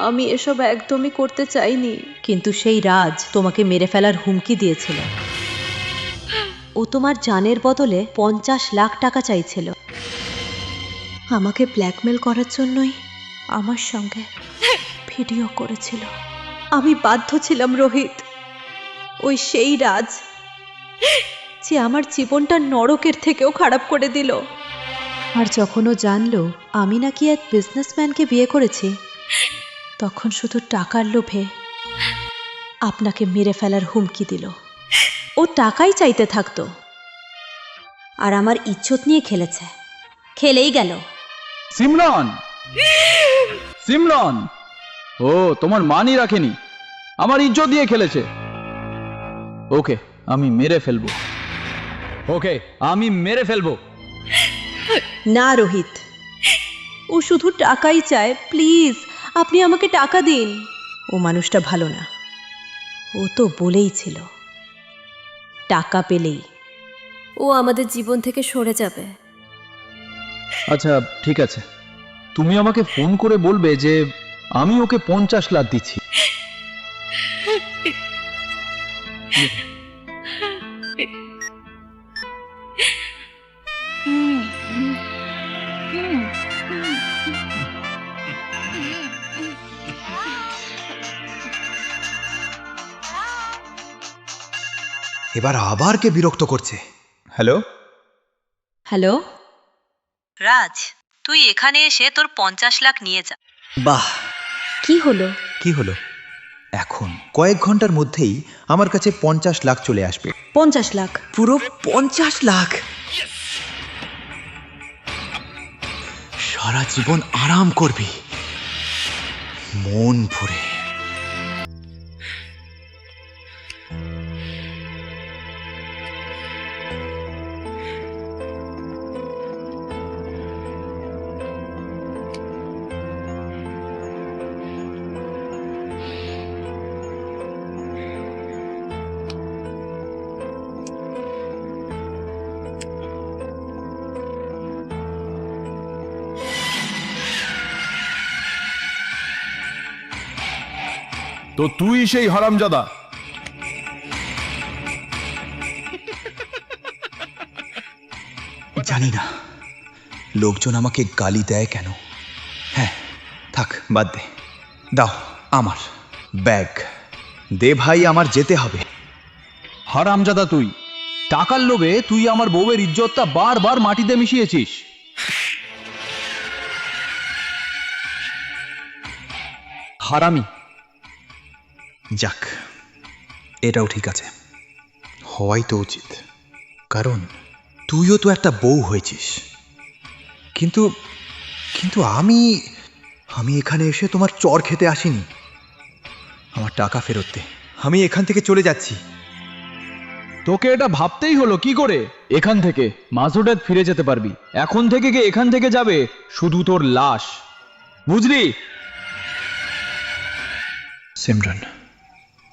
আমি এসব একদমই করতে চাইনি। কিন্তু সেই রাজ তোমাকে মেরে ফেলার হুমকি দিয়েছিল। ও তোমার জানের বদলে 50 লাখ টাকা চাইছিল। আমাকে ব্ল্যাকমেল করার জন্যই আমার সঙ্গে ভিডিও করেছিল। আমি বাধ্য ছিলাম রোহিত। ওই সেই রাজ যে আমার জীবনটা নরকের থেকেও খারাপ করে দিল। আর যখন ও জানলো আমি নাকি এক বিজনেসম্যানকে বিয়ে করেছি, তখন শুধু টাকার লোভে আপনাকে মেরে ফেলার হুমকি দিল। ও টাকাই চাইতে থাকতো, আর আমার ইজ্জত নিয়ে খেলেছে, খেলেই গেল। সিমরন, সিমরন, ও তোমার মানই রাখেনি, আমার ইজ্জত দিয়ে খেলেছে। ওকে আমি মেরে ফেলবো, ওকে আমি মেরে ফেলবো। না রোহিত, ও শুধু টাকাই চায়, প্লিজ আপনি আমাকে টাকা দিন। ও মানুষটা ভালো না, ও তো বলেই ছিল টাকা পেলেই ও আমাদের জীবন থেকে সরে যাবে। আচ্ছা ঠিক আছে, তুমি আমাকে ফোন করে বলবে যে আমি ওকে 50 লাখ দিচ্ছি। এবার আবার কে বিরক্ত করছে? হ্যালো হ্যালো রাজ, তুই এখানে এসে তোর 50 লাখ নিয়ে যা। বাহ, কি হলো? কি হলো? এখন কয়েক ঘন্টার মধ্যেই আমার কাছে 50 লাখ চলে আসবে। 50 লাখ? পুরো 50 লাখ। সারা জীবন আরাম করবি মন ভরে। তো তুই সেই হারামজাদা? জানি না লোকজন আমাকে গালি দেয় কেন। হ্যাঁ থাক, বাদ দে। দাও আমার ব্যাগ দে ভাই, আমার যেতে হবে। হারামজাদা তুই, টাকার লোভে তুই আমার বউয়ের ইজ্জতটা বারবার মাটিতে মিশিয়েছিস। হারামি। যাক, এটাও ঠিক আছে, হওয়াই তো উচিত, কারণ তুইও তো একটা বউ হয়েছিস। কিন্তু কিন্তু আমি আমি এখানে এসে তোমার চর খেতে আসিনি। আমার টাকা ফেরত দে, আমি এখান থেকে চলে যাচ্ছি। তোকে এটা ভাবতেই হলো কি করে? এখান থেকে মাঝোটাত ফিরে যেতে পারবি। এখন থেকে কে এখান থেকে যাবে শুধু তোর লাশ, বুঝলি? সিমরন,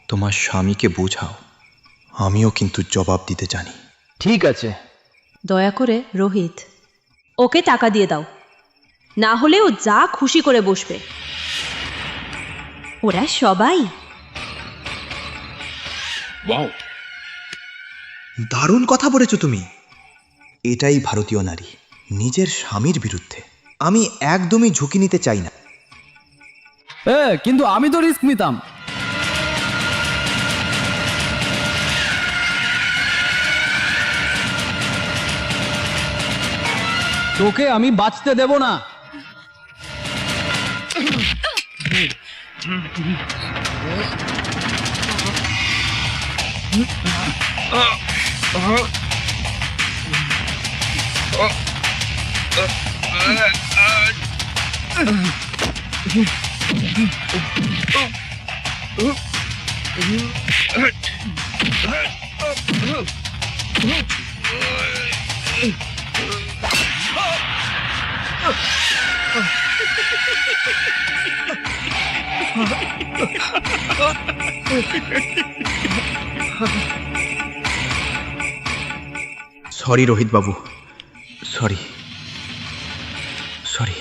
তোমার স্বামীকে বোঝাও, আমিও কিন্তু জবাব দিতে জানি। ঠিক আছে। দয়া করে রোহিত, ওকে টাকা দিয়ে দাও, না হলে ও যা খুশি করে বসবে। ওরা সবাই দারুণ কথা বলেছো তুমি। এটাই ভারতীয় নারী, নিজের স্বামীর বিরুদ্ধে। আমি একদমই ঝুঁকি নিতে চাই না। কিন্তু আমি তো রিস্ক নিতাম। তোকে আমি বাঁচতে দেব না। সরি রোহিত বাবু, সরি সরি।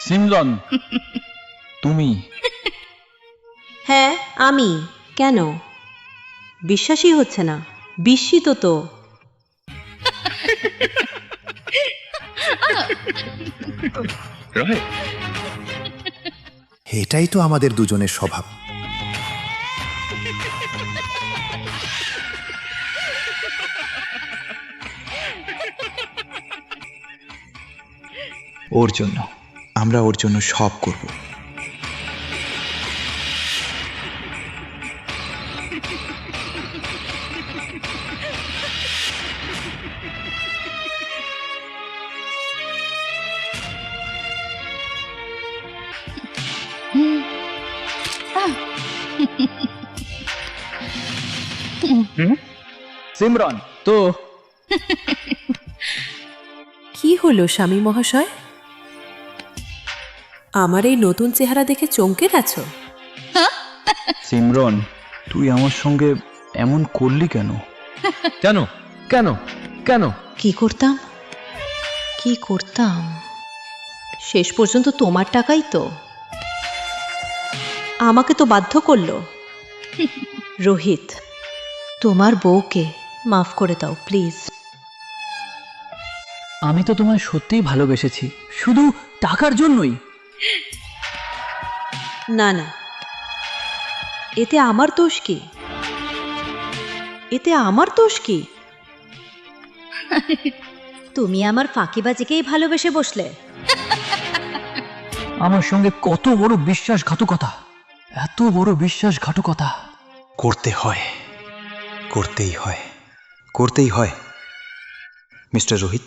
সিমরন, তুমি? হ্যাঁ আমি। কেন বিশ্বাসই হচ্ছে না? বিস্মিত তো। এটাই তো আমাদের দুজনের স্বভাব। ওর জন্য আমরা ওর জন্য সব করব। সিমরন তো কি হলো স্বামী মহাশয়? আমার এই নতুন চেহারা দেখে চমকে গেছো? সিমরন, তুই আমার সঙ্গে এমন করলি কেন? কেন কেন কেন? কি করতাম, কি করতাম? শেষ পর্যন্ত তোমার টাকাই তো আমাকে তো বাধ্য করলো। রোহিত, তোমার বউকে মাফ করে দাও প্লিজ। আমি তো তোমায় সত্যিই ভালোবেসেছি, শুধু টাকার জন্যই। না না, এতে আমার দোষ কি? এতে আমার দোষ কি? তুমি আমার ফাঁকিবাজিকেই ভালোবেসে বসলে। আমার সঙ্গে কত বড় বিশ্বাসঘাতকতা, এত বড় বিশ্বাসঘাতকতা। করতে হয়, করতেই হয়, করতেই হয় মিস্টার রোহিত,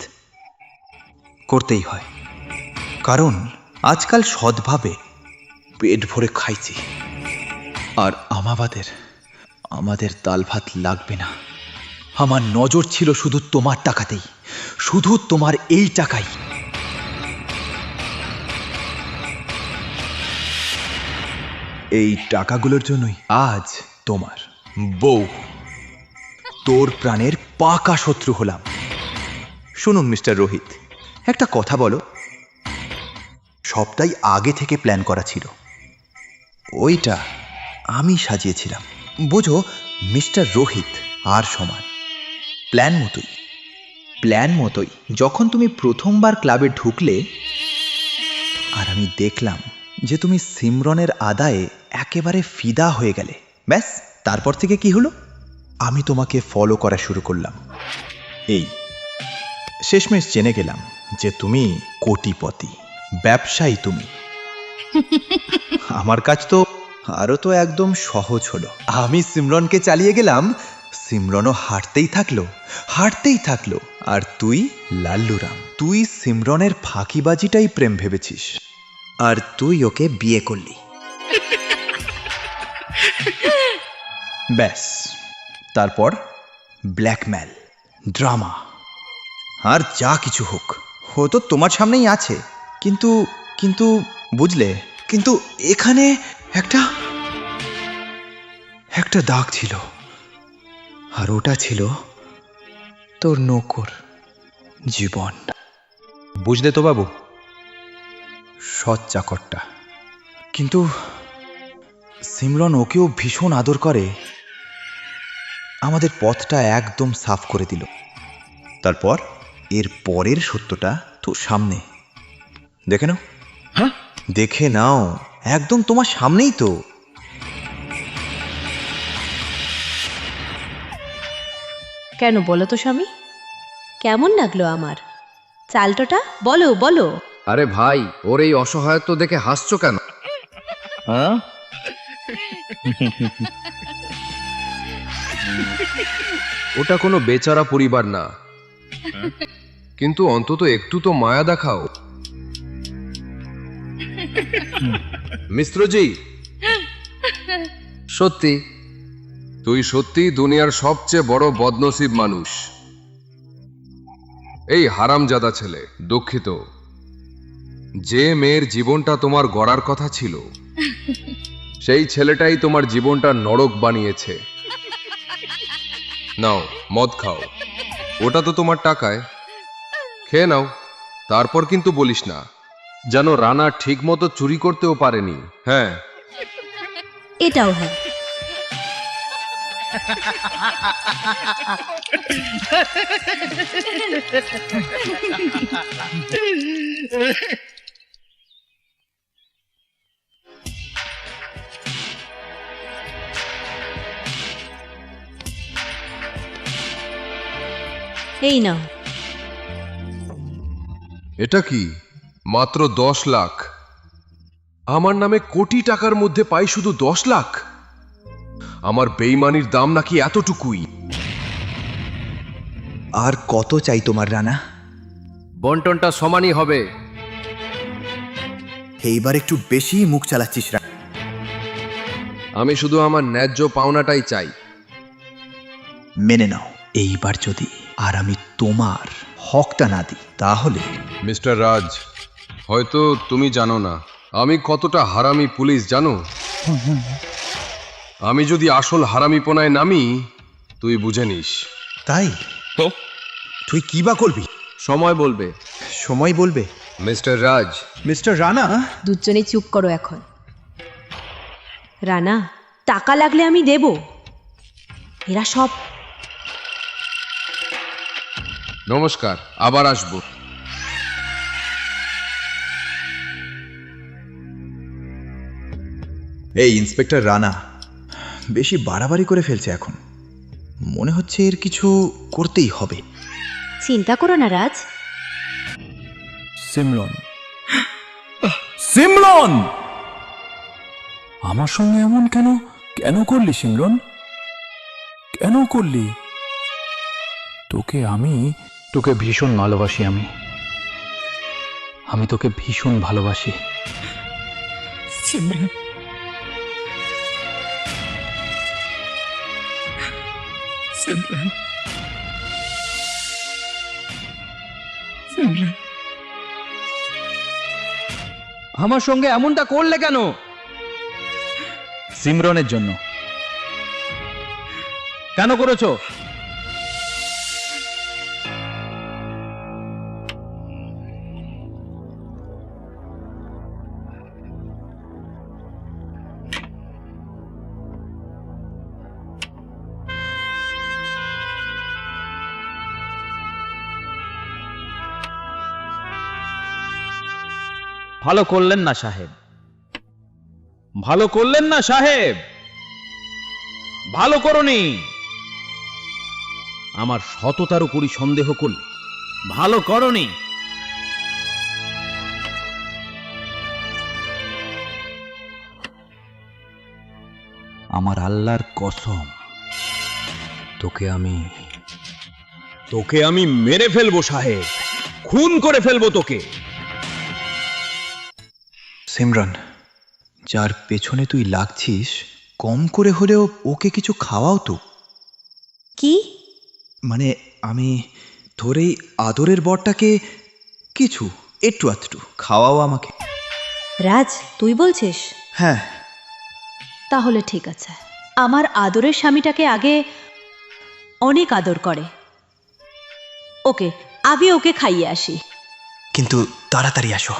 করতেই হয়। কারণ আজকাল সৎভাবে পেট ভরে খাইছি, আর আমাদের ডাল ভাত লাগবে না। আমার নজর ছিল শুধু তোমার টাকাতেই, শুধু তোমার এই টাকাই। এই টাকাগুলোর জন্যই আজ তোমার বউ, তোর প্রাণের পাকা শত্রু হলাম। শুনুন মিস্টার রোহিত, একটা কথা বলো, সবটাই আগে থেকে প্ল্যান করা ছিল। ওইটা আমি সাজিয়েছিলাম, বোঝো মিস্টার রোহিত। আর সমান প্ল্যান মতোই যখন তুমি প্রথমবার ক্লাবে ঢুকলে, আর আমি দেখলাম যে তুমি সিমরনের আদায়ে একেবারে ফিদা হয়ে গেলে, ব্যাস তারপর থেকে কি হলো, আমি তোমাকে ফলো করা শুরু করলাম। এই শেষমেশ জেনে গেলাম যে তুমি কোটিপতি, ব্যবসায়ী তুমি। আমার কাজ তো আরো তো একদম সহজ হলো। আমি সিমরনকে চালিয়ে গেলাম, সিমরনও হাঁটতেই থাকলো। আর তুই লাল্লুরাম, তুই সিমরনের ফাঁকিবাজিটাই প্রেম ভেবেছিস। আর তুই ওকে বিয়ে করলি। ব্যাস, তারপর ব্ল্যাকমেল, ড্রামা, আর যা কিছু হোক, ও তো তোমার সামনেই আছে। কিন্তু কিন্তু বুঝলে, কিন্তু এখানে একটা একটা দাগ ছিল, আর ওটা ছিল তোর নৌকর জীবন। বুঝলে তো বাবু, সৎ চাকরটা। কিন্তু সিমরন ওকেও ভীষণ আদর করে, আমাদের পথটা একদম সাফ করে দিল। তারপর এর পরের সত্যটা তো সামনে, দেখে নাও। হ্যাঁ, দেখে নাও, একদম তোমার সামনেই তো। কেন বলো তো স্বামী, কেমন লাগলো আমার চালটোটা? বলো বলো। আরে ভাই, ওর এই অসহায়ত্ব দেখে হাসছো কেন? হ্যাঁ, ওটা কোনো বেচারা পরিবার না, কিন্তু অন্তত একটু তো মায়া দেখাও। মিশ্রজি, সত্যি তুই সত্যি দুনিয়ার সবচেয়ে বড় বদনসিব মানুষ। এই হারামজাদা ছেলে, দুঃখিত। যে মেয়ের জীবনটা তোমার গড়ার কথা ছিল, সেই ছেলেটাই তোমার জীবনটা নরক বানিয়েছে। নাও মদ খাও, ওটা তো তোমার টাকায়, খেয়ে নাও। তারপর কিন্তু বলিস না যেন রানা ঠিক মতো চুরি করতেও পারেনি। হ্যাঁ, এটাও হয়। এই নাও। এটা কি? মাত্র 10 লাখ? আমার নামে কোটি টাকার মধ্যে পাই শুধু 10 লাখ? আমার বেইমানির দাম নাকি এতটুকুই? আর কত চাই তোমার রানা? বন্টনটা সমানই হবে। এইবার একটু বেশি মুখ চালাচ্ছিস রানা। আমি শুধু আমার ন্যায্য পাওনাটাই চাই। মেনে নাও, এইবার যদি আর আমি তোমার হকটা না দিই তাহলে। মিস্টার রাজ, হয়তো তুমি জানো না আমি কতটা হারামি পুলিশ, জানো? আমি যদি আসল হারামিপনায় নামি, তুই বুঝে নিস। তাই তো তুই কি বা করবি? সময় বলবে। সময় বলবে? মিস্টার রাজ। মিস্টার রানা। দুজনে চুপ করো এখন। রানা, টাকা লাগলে আমি দেব। এরা সব। নমস্কার, আবার আসবো। এই ইন্সপেক্টর রানা বেশি বাড়াবাড়ি করে ফেলছে এখন। মনে হচ্ছে এর কিছু করতেই হবে। চিন্তা করো না রাজ। সিমরন, সিমরন, আমার সঙ্গে এমন কেন কেন করলি সিমরন? কেন করলি? তোকে ভীষণ ভালোবাসি। আমি তোকে ভীষণ ভালোবাসি সিমরন। সিমরন, সিমরন, আমার সঙ্গে এমনটা করলে কেন? সিমরনের জন্য। কেন করেছো? ভালো করলেন না সাহেব, ভালো করলেন না সাহেব, ভালো করনি। আমার সততার উপরই সন্দেহ করলে ভালো করনি। আমার আল্লাহর কসম, তোকে আমি মেরে ফেলবো সাহেব, খুন করে ফেলবো তোকে। সিমরান, যার পেছনে তুই লাগছিস, কম করে হলেও ওকে কিছু খাওয়াও তো। কি? মানে আমি তোর এই আদরের বরটাকে কিছু একটু আধটু খাওয়াও আমাকে। রাজ, তুই বলছিস? হ্যাঁ। তাহলে ঠিক আছে। আমার আদরের স্বামীটাকে আগে অনেক আদর করে। ওকে, আমি ওকে খাইয়ে আসি। কিন্তু তাড়াতাড়ি আসো।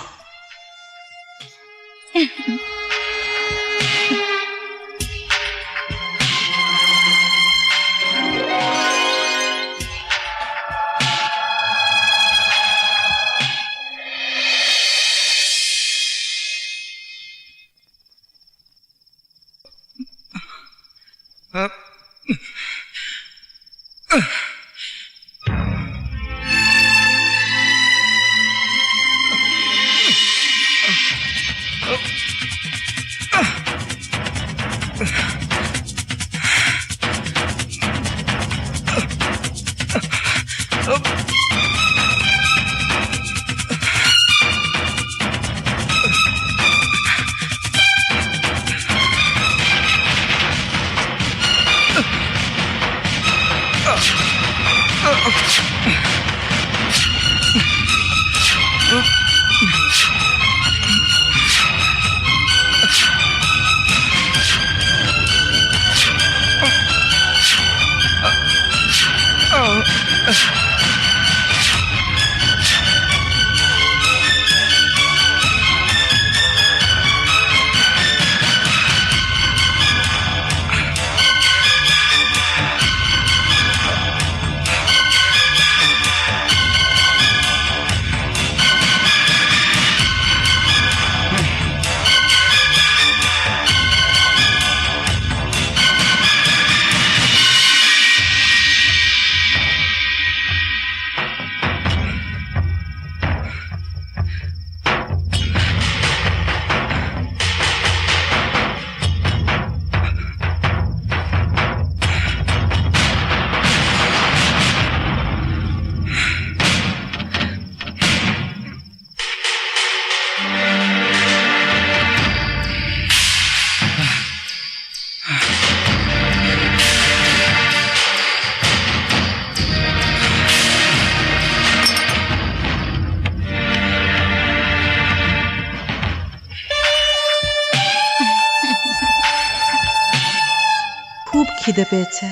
খুব খিদে পেয়েছে।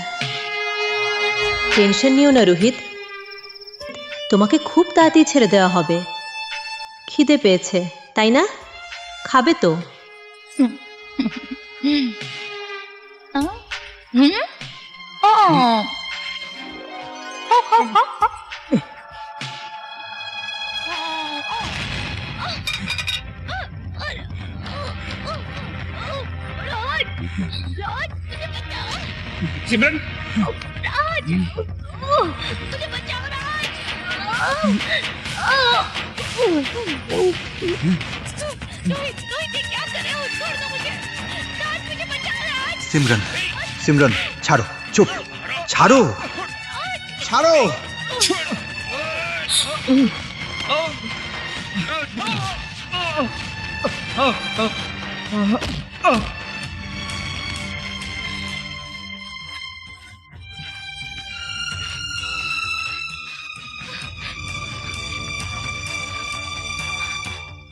টেনশন নিও না রোহিত, তোমাকে খুব তাড়াতাড়ি ছেড়ে দেওয়া হবে। খিদে পেয়েছে তাই না? খাবে তো? सिमरन, সিমরান, সিমরান ছাড়ো, চুপ, ছাড়ো, ছাড়ো।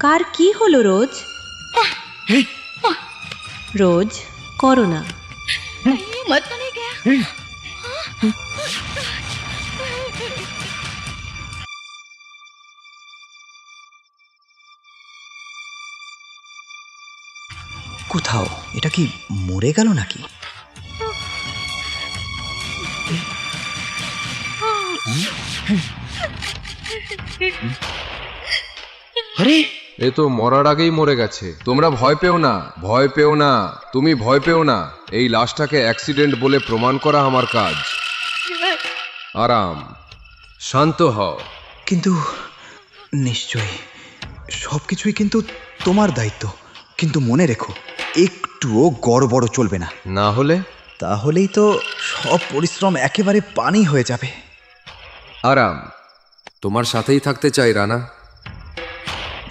কার কি হলো রোজ? রোজ করো না। কোথাও এটা কি মরে গেল নাকি? আরে এ তো মরার আগেই মরে গেছে। তোমরা ভয় পেও না, ভয় পেও না, তুমি ভয় পেও না। এই লাশটাকে অ্যাক্সিডেন্ট বলে প্রমাণ করা আমার কাজ। আরাম, শান্ত হও। কিন্তু নিশ্চয়ই সবকিছুই কিন্তু তোমার দায়িত্ব। কিন্তু মনে রেখো, একটুও গড়বড় চলবে না। না হলে? তাহলেই তো সব পরিশ্রম একেবারে পানি হয়ে যাবে। আরাম, তোমার সাথেই থাকতে চাই রানা।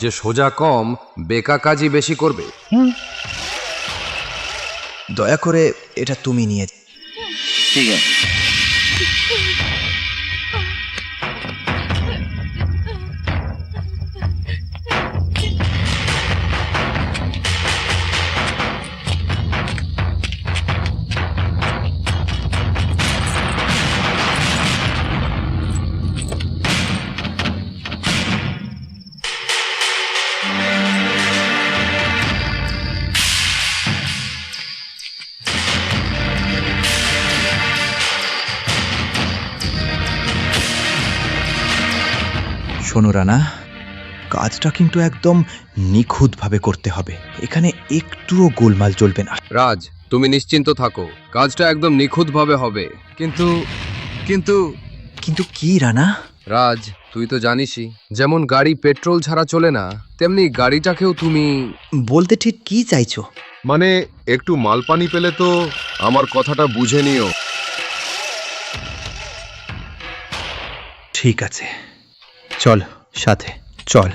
যে সোজা কম বেকা কাজই বেশি করবে। দয়া করে এটা তুমি নিয়ে। ঠিক আছে। শোনো রানা, কাজটা কিন্তু একদম নিখুঁতভাবে করতে হবে। এখানে একটুও গোলমাল চলবে না। রাজ, তুমি নিশ্চিন্ত থাকো, কাজটা একদম নিখুঁতভাবে হবে। কিন্তু কিন্তু কিন্তু কি রানা? রাজ, তুই তো জানিসই, যেমন গাড়ি পেট্রোল ছাড়া চলে না, তেমনি গাড়িটাকেও তুমি। বলতে ঠিক কি চাইছো? মানে একটু মালপানি পেলে তো আমার কথাটা বুঝে নিও। ঠিক আছে, চল সাথে চল।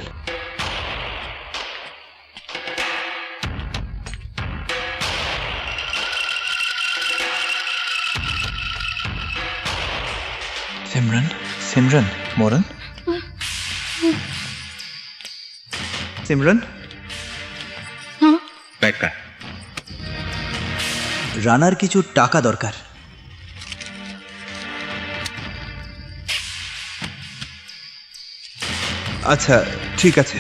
সিমরন, সিমরন, মরন, সিমরন, রানার কিছু টাকা দরকার। আচ্ছা ঠিক আছে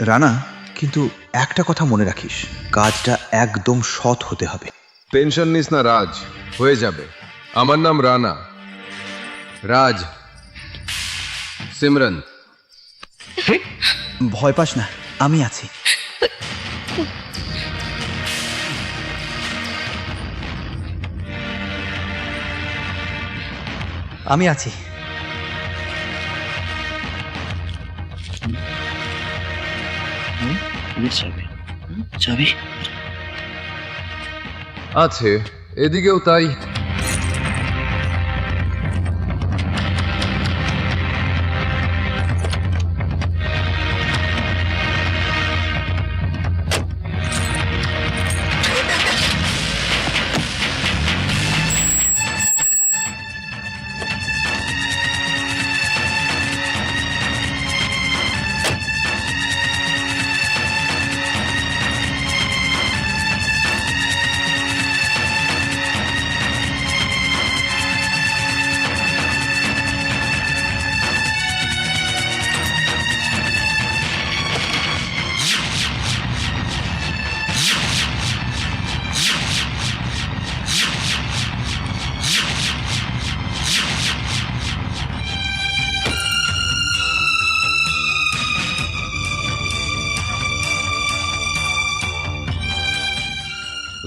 রানা, কিন্তু একটা কথা মনে রাখিস, কাজটা একদম সৎ হতে হবে। টেনশন নিস না রাজ, হয়ে যাবে। আমার নাম রানা। রাজ, সিমরন। ভয় পাস না, আমি আছি। আমি আছি। চাবি আছে, এদিকেও তাই।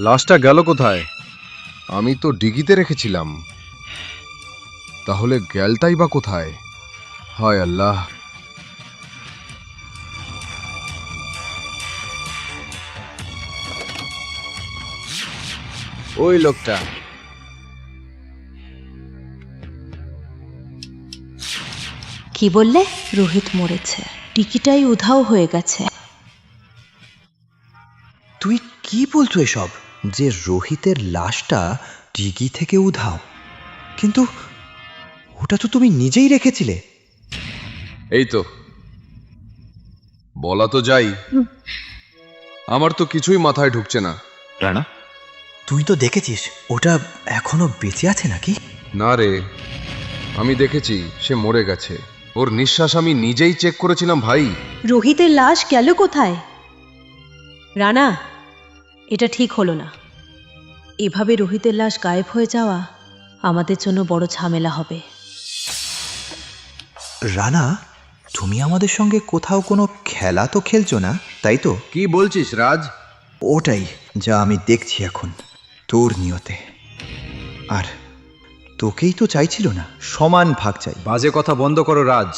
লাশটা গেল কোথায়? আমি তো ডিগিতে রেখেছিলাম, তাহলে গেলটাই বা কোথায়? হায় আল্লাহ। ওই লোকটা। কি বললে? রোহিত মরেছে, টিকিটাই উধাও হয়ে গেছে। তুই কি বলছো এসব? যে রোহিতের লাশটা ডিগি থেকে উধাও? কিন্তু ওটা তো তুমি নিজেই রেখেছিলে। এই তো, বলা তো যাই, আমার তো কিছুই মাথায় ঢুকছে না। রানা, তুই তো দেখেছিস ওটা এখনো বেঁচে আছে নাকি? না রে, আমি দেখেছি সে মরে গেছে। ওর নিঃশ্বাস আমি নিজেই চেক করেছিলাম ভাই। রোহিতের লাশ গেল কোথায়? রানা, এটা ঠিক হলো না। এভাবে রোহিতের লাশ গায়েব হয়ে যাওয়া আমাদের জন্য বড় ঝামেলা হবে। রানা, তুমি আমাদের সঙ্গে কোথাও কোনো খেলা তো খেলছো না, তাই তো? কি বলছিস রাজ? ওটাই যা আমি দেখছি এখন তোর নিয়তে। আর তোকেই তো চাইছিল না, সমান ভাগ চাই। বাজে কথা বন্ধ করো রাজ।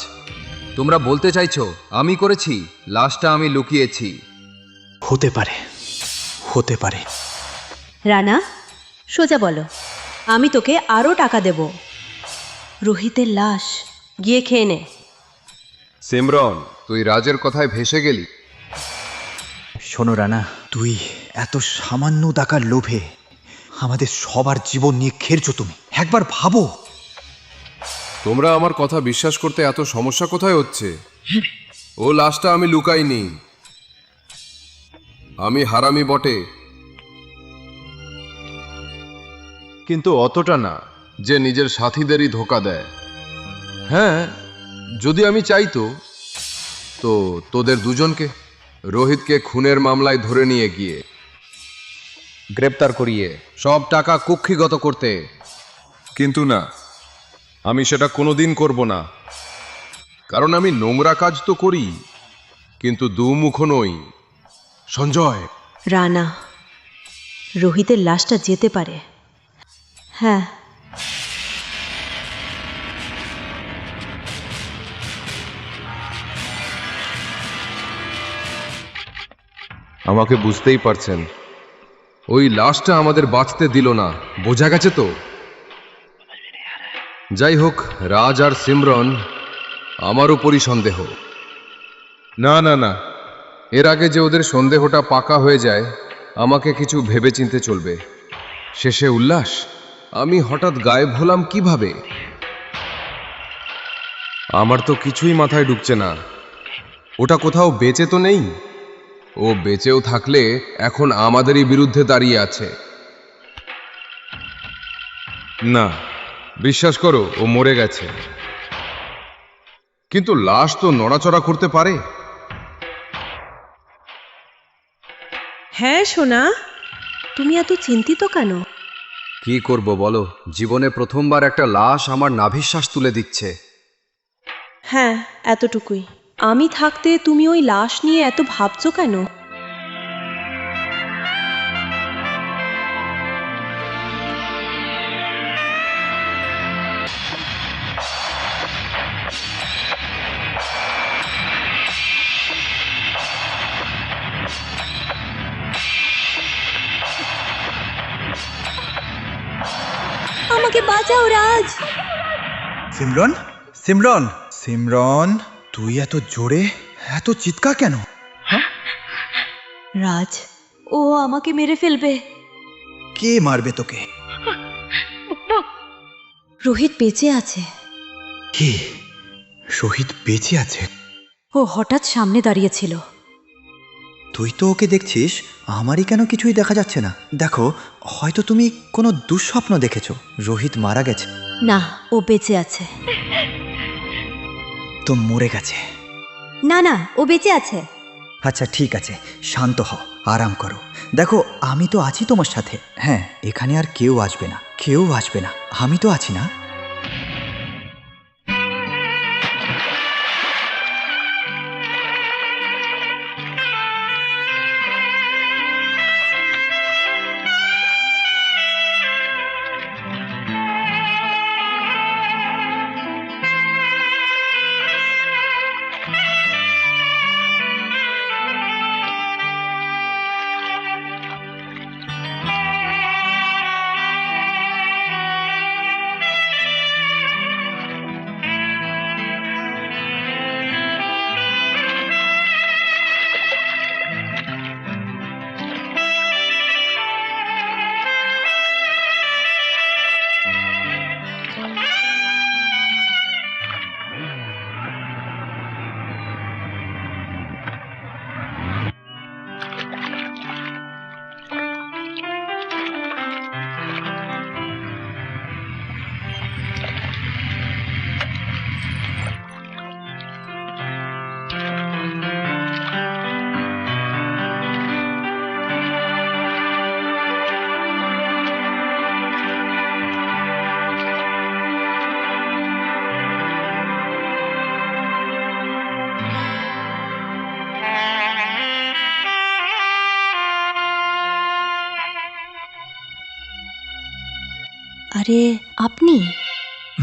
তোমরা বলতে চাইছো আমি করেছি? লাশটা আমি লুকিয়েছি। হতে পারে, হতে পারে। রানা, সোজা বলো, আমি তোকে আরো টাকা দেব। রোহিতের লাশ গিয়ে খেয়ে নে। সিমরন, তুই রাজের কথায় ভেসে গেলি। শোনো রানা, তুই এত সামান্য টাকার লোভে আমাদের সবার জীবন নিয়ে খেলছো তুমি। একবার ভাবো। তোমরা আমার কথা বিশ্বাস করতে এত সমস্যা কোথায় হচ্ছে? ও লাশটা আমি লুকাইনি। আমি হারামি বটে, কিন্তু অতটা না যে নিজের সাথীদেরই ধোকা দেয়। হ্যাঁ, যদি আমি চাইতো তো তোদের দুজনকে, রোহিতকে খুনের মামলায় ধরে নিয়ে গিয়ে গ্রেপ্তার করিয়ে সব টাকা কুক্ষিগত করতে, কিন্তু না, আমি সেটা কোনোদিন করব না। কারণ আমি নোংরা কাজ তো করি, কিন্তু দুমুখ নই। সঞ্জয়, রানা, রোহিতের লাশটা যেতে পারে। হ্যাঁ, আমাকে বুঝতেই পারছেন, ওই লাশটা আমাদের বাঁচতে দিল না, বোঝা গেছে তো? যাই হোক, রাজ আর সিমরন আমার উপরই সন্দেহ। না না না, এর আগে যে ওদের সন্দেহটা পাকা হয়ে যায়, আমাকে কিছু ভেবেচিন্তে চলবে। শেষে উল্লাস, আমি হঠাৎ গায়েব হলাম কিভাবে? আমার তো কিছুই মাথায় ঢুকছে না। ওটা কোথাও বেঁচে তো নেই। ও বেঁচেও থাকলে এখন আমাদেরই বিরুদ্ধে দাঁড়িয়ে আছে। না, বিশ্বাস করো, ও মরে গেছে। কিন্তু লাশ তো নড়াচড়া করতে পারে। হ্যাঁ সোনা, তুমি এত চিন্তিত কেন? কি করব বলো, জীবনে প্রথমবার একটা লাশ আমার নাভিশ্বাস তুলে দিচ্ছে। হ্যাঁ, এতটুকুই। আমি থাকতে তুমি ওই লাশ নিয়ে এত ভাবছো কেন? আমাকে বাঁচাও রাজ। সিমরন, সিমরন, সিমরন, তুই এত জোরে এত চিৎকার কেন? রাজ, ও আমাকে মেরে ফেলবে। কে মারবে তোকে? রোহিত বেঁচে আছে। কে? শহীদ বেঁচে আছে? ও হঠাৎ সামনে দাঁড়িয়েছিল। তুই তো ওকে দেখছিস, আমারই কেন কিছুই দেখা যাচ্ছে না? দেখো, হয়তো তুমি কোনো দুঃস্বপ্ন দেখেছো। রোহিত মারা গেছে। না, ও বেঁচে আছে। তো মরে গেছে? না না, ও বেঁচে আছে। আচ্ছা ঠিক আছে, শান্ত হও, আরাম করো। দেখো, আমি তো আছি তোমার সাথে। হ্যাঁ, এখানে আর কেউ আসবে না, কেউ আসবে না, আমি তো আছি না? আরে আপনি?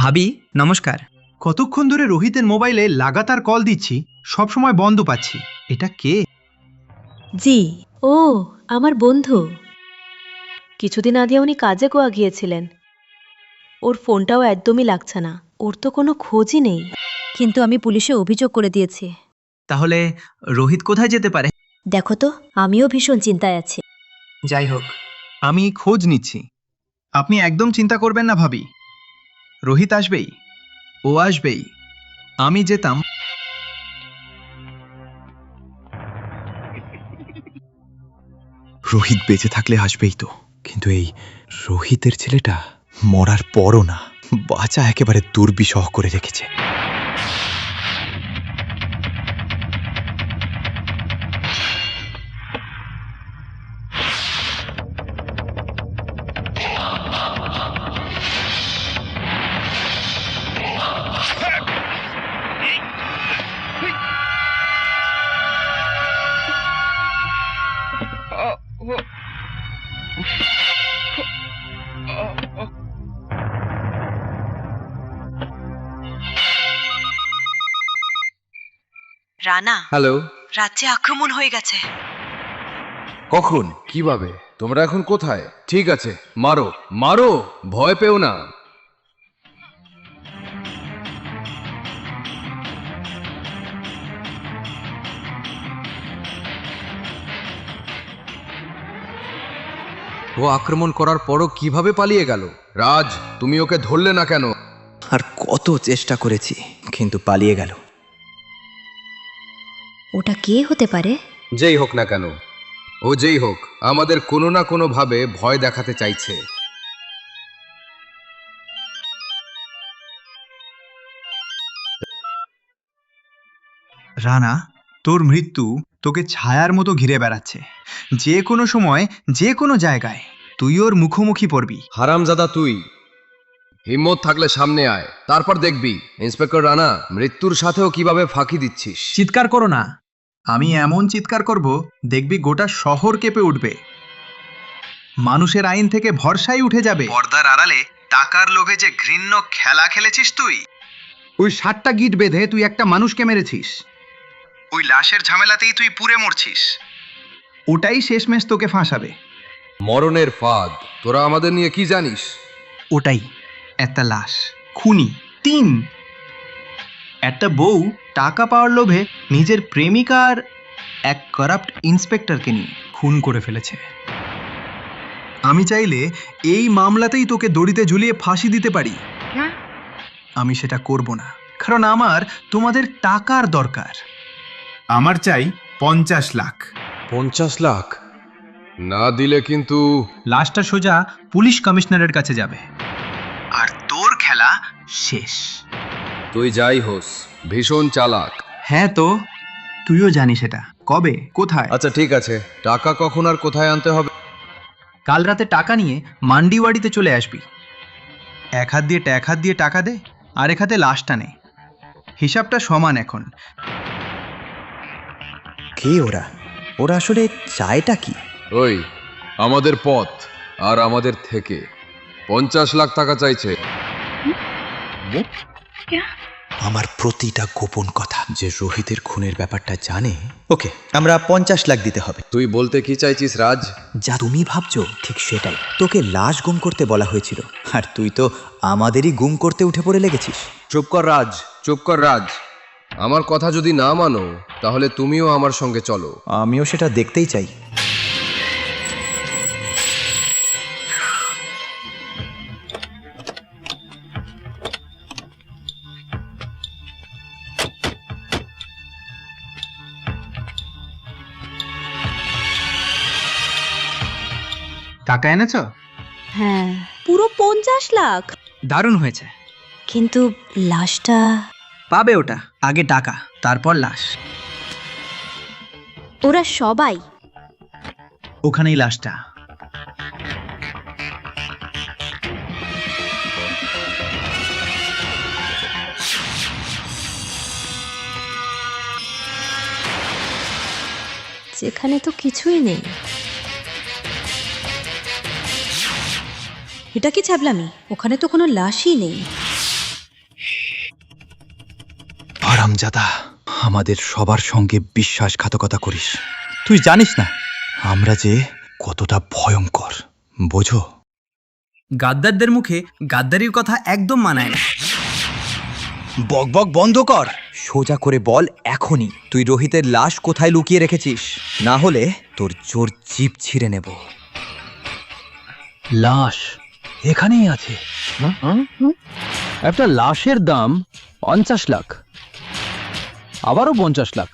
ভাবি নমস্কার। কতক্ষণ ধরে রোহিতের মোবাইলে লাগাতার কল দিচ্ছি, সব সময় বন্ধ পাচ্ছি। এটা কে? জি, ও আমার বন্ধু। কিছুদিন আগে উনি কাজে গোয়া গিয়েছিলেন। ওর ফোনটাও একদমই লাগছে না। ওর তো কোনো খোঁজই নেই। কিন্তু আমি পুলিশে অভিযোগ করে দিয়েছি। তাহলে রোহিত কোথায় যেতে পারে? দেখো তো, আমিও ভীষণ চিন্তায় আছি। যাই হোক, আমি খোঁজ নিচ্ছি। আপনি একদম চিন্তা করবেন না ভাবি। রোহিত আসবেই, ও আসবেই। আমি যেতাম। রোহিত বেঁচে থাকলে আসবেই তো, কিন্তু এই রোহিতের ছেলেটা মরার পরও না, বাঁচা একেবারে দুর্বিষহ করে রেখেছে। রানা, হ্যালো। রাজ্যে আক্রমণ হয়ে গেছে। কখন? কিভাবে? তোমরা এখন কোথায়? ঠিক আছে, মারো মারো, ভয় পেও না। ও আক্রমণ করার পরও কিভাবে পালিয়ে গেল? রাজ, তুমি ওকে ধরলে না কেন? আর কত চেষ্টা করেছি, কিন্তু পালিয়ে গেল। ওটা কে হতে পারে? যেই হোক না কেন, ও যেই হোক, আমাদের কোনো না কোনো ভাবে ভয় দেখাতে চাইছে। রানা, তোর মৃত্যু তোকে ছায়ার মতো ঘিরে বেড়াচ্ছে। যে কোনো সময়, যে কোনো জায়গায় তুই ওর মুখোমুখি পড়বি। হারামজাদা তুই! হিম্মত থাকলে সামনে আয়, তারপর দেখবি ইন্সপেক্টর রানা মৃত্যুর সাথেও কিভাবে ফাঁকি দিচ্ছিস। চিৎকার করো না। আমি এমন চিৎকার করব, দেখবি গোটা শহর কেঁপে উঠবে। মানুষের আইন থেকে ভরসাই উঠে যাবে। পর্দার আড়ালে টাকার লোভে যে ঘৃণ্য খেলা খেলেছিস তুই। ওই 7টা গিট বেঁধে তুই একটা মানুষকে মেরেছিস। ওই লাশের ঝামেলাতেই তুই পুড়ে মরছিস। ওটাই শেষমেশ তোকে ফাঁসাবে। মরণের ফাঁদ, তোরা আমাদের নিয়ে কি জানিস? ওটাই, একটা লাশ, খুনি, 3। একটা বউ টাকা পাওয়ার লোভে নিজের প্রেমিকার এক করাপ্ট ইন্সপেক্টরকে নিয়ে খুন করে ফেলেছে। আমি চাইলে এই মামলাতেই তোকে দড়িতে ঝুলিয়ে ফাঁসি দিতে পারি। আমি সেটা করব না, কারণ আমার তোমাদের টাকার দরকার। আমার চাই 50 লাখ। 50 লাখ না দিলে কিন্তু লাশটা সোজা পুলিশ কমিশনারের কাছে যাবে, আর তোর খেলা শেষ। তুই যাই হোস, ভীষণ চালাক। হ্যাঁ তো, তুইও জানিস এটা। কবে, কোথায়? আচ্ছা ঠিক আছে, টাকা কখন আর কোথায় আনতে হবে? কাল রাতে টাকা নিয়ে মান্ডিওয়াড়িতে চলে আসবি। এক হাত দিয়ে টাকা দে, আর এক হাতে লাশটা নে। হিসাবটা সমান এখন। কে ওরা? ওরা আসলে চায়টা কি? ওই আমাদের পথ আর আমাদের থেকে 50 লাখ টাকা চাইছে। আমার প্রতিটা গোপন কথা যে রোহিতের খুনের ব্যাপারটা জানে, ওকে আমরা 50 লাখ দিতে হবে। তুই বলতে কি চাইছিস রাজ? যা তুমি ভাবছো ঠিক সেটাই। তোকে লাশ গুম করতে বলা হয়েছিল, আর তুই তো আমাদেরই গুম করতে উঠে পড়ে লেগেছিস। চুপ কর রাজ, চুপ কর রাজ। আমার কথা যদি না মানো, তাহলে তুমিও আমার সঙ্গে চলো। আমিও সেটা দেখতেই চাই। টাকা এনেছো? হ্যাঁ। পুরো 50 লাখ? দারুণ হয়েছে। কিন্তু লাশটা? পাবে ওটা, আগে টাকা, তারপর লাশ। ওরা সবাই? ওখানেই লাশটা। যেখানে তো কিছুই নেই। এটা কি ছ্যাবলামি? ওখানে তো কোনো লাশই নেই। হারামজাদা, আমাদের সবার সঙ্গে বিশ্বাসঘাতকতা করিস। তুই জানিস না আমরা যে কতটা ভয়ঙ্কর, বোঝো? গাদ্দারদের মুখে গাদ্দারির কথা একদম মানায় না। বকবক বন্ধ কর, সোজা করে বল এখনই তুই রোহিতের লাশ কোথায় লুকিয়ে রেখেছিস, না হলে তোর জোর জিভ ছিঁড়ে নেব। লাশ এখানেই আছে? একটা লাশের দাম 50 লাখ, আবারও 50 লাখ।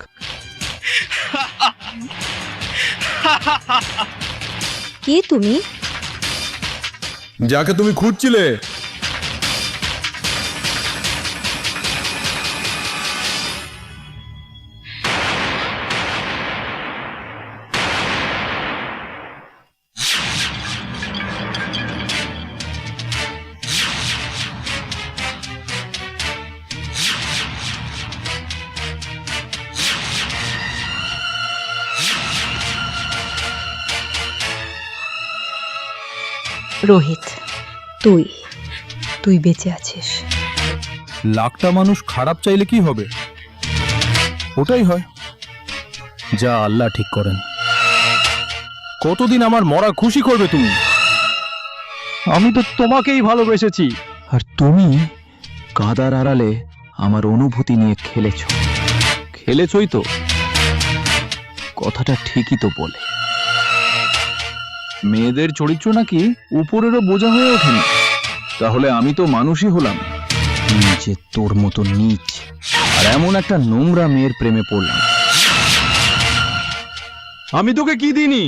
কে তুমি? যাকে তুমি খুঁজছিলে। রোহিত, তুই তুই বেঁচে আছিস। লাখটা মানুষ খারাপ চাইলে কি হবে? ওটাই হয় যা আল্লাহ ঠিক করেন। কতদিন আমার মরা খুশি করবে তুমি? আমি তো তোমাকেই ভালোবেসেছি। আর তুমি কাদার আড়ালে আমার অনুভূতি নিয়ে খেলেছই তো। কথাটা ঠিকই তো বলে, মেয়েদের চরিত্র নাকি উপরেরও বোঝা হয়ে ওঠেনি। তাহলে আমি তো মানুষই হলাম, যে তোর মতো নীচ আর এমন একটা নোংরা মেয়ের প্রেমে পড়লাম। আমি তোকে কি দিইনি?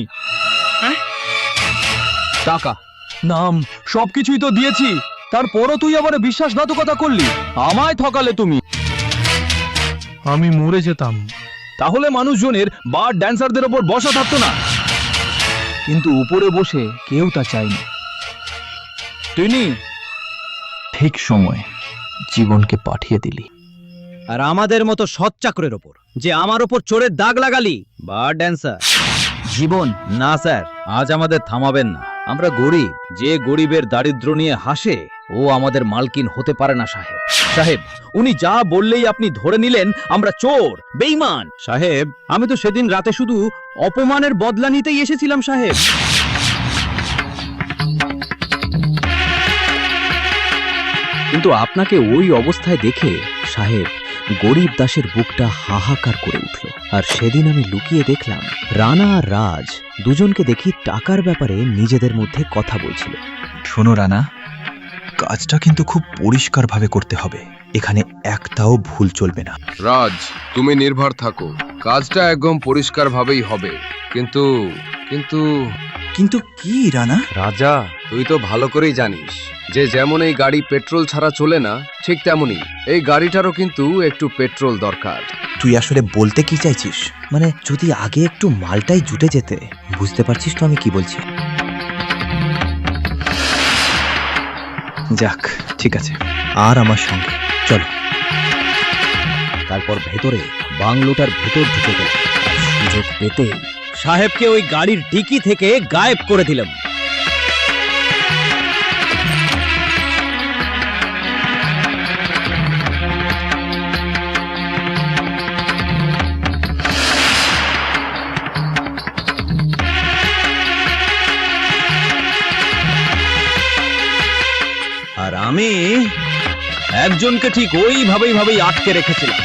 টাকা, নাম সবকিছুই তো দিয়েছি, তারপরও তুই আবার বিশ্বাসঘাতকতা করলি। আমায় ঠকালে তুমি। আমি মরে যেতাম, তাহলে মানুষজনের বার ড্যান্সারদের ওপর বসা থাকতো না। কিন্তু উপরে বসে কেউ তা চায়নি। তিনি ঠিক সময় জীবনকে পাঠিয়ে দিলি। আর আমাদের মতো সৎ চাকরের ওপর যে আমার ওপর চোরের দাগ লাগালি, বা ড্যান্সার জীবন। না স্যার, আজ আমাদের থামাবেন না। আমরা গরিব, যে গরিবের দারিদ্র্য নিয়ে হাসে ও আমাদের মালকিন হতে পারে না। সাহেব, উনি যা বললেই আপনি ধরে নিলেন আমরা চোর, বেঈমান। সাহেব, আমি তো সেদিন রাতে শুধু অপমানের বদলা নিতেই এসেছিলাম সাহেব। কিন্তু আপনাকে ওই অবস্থায় দেখে সাহেব, গরিব দাসের বুকটা হাহাকার করে উঠল। আর সেদিন আমি লুকিয়ে দেখলাম রানা আর রাজ দুজনকে দেখি টাকার ব্যাপারে নিজেদের মধ্যে কথা বলছিল। শোনো রানা, কাজটা কিন্তু খুব পরিষ্কারভাবে করতে হবে, এখানে একটাও ভুল চলবে না। রাজ, তুমি নির্ভর থাকো, কাজটা একদম পরিষ্কারভাবেই হবে। কিন্তু কিন্তু কিন্তু কি রানা? রাজা, তুই তো ভালো করেই জানিস যে যেমন এই গাড়ি পেট্রোল ছাড়া চলে না, ঠিক তেমনই এই গাড়িটারও কিন্তু একটু পেট্রোল দরকার। তুই আসলে বলতে কি চাইছিস? মানে যদি আগে একটু মালটাই জুটে যেতে। বুঝতে পারছিস তো আমি কি বলছি? যাক, ঠিক আছে, আর আমার সঙ্গে চলো। তারপর ভেতরে বাংলোটার ভেতর ঢুকে গেল। সুযোগ পেতে সাহেবকে ওই গাড়ির ডিকি থেকে গায়েব করে দিলাম। আর আমি একজনকে ঠিক ওইভাবেই আটকে রেখেছিলাম।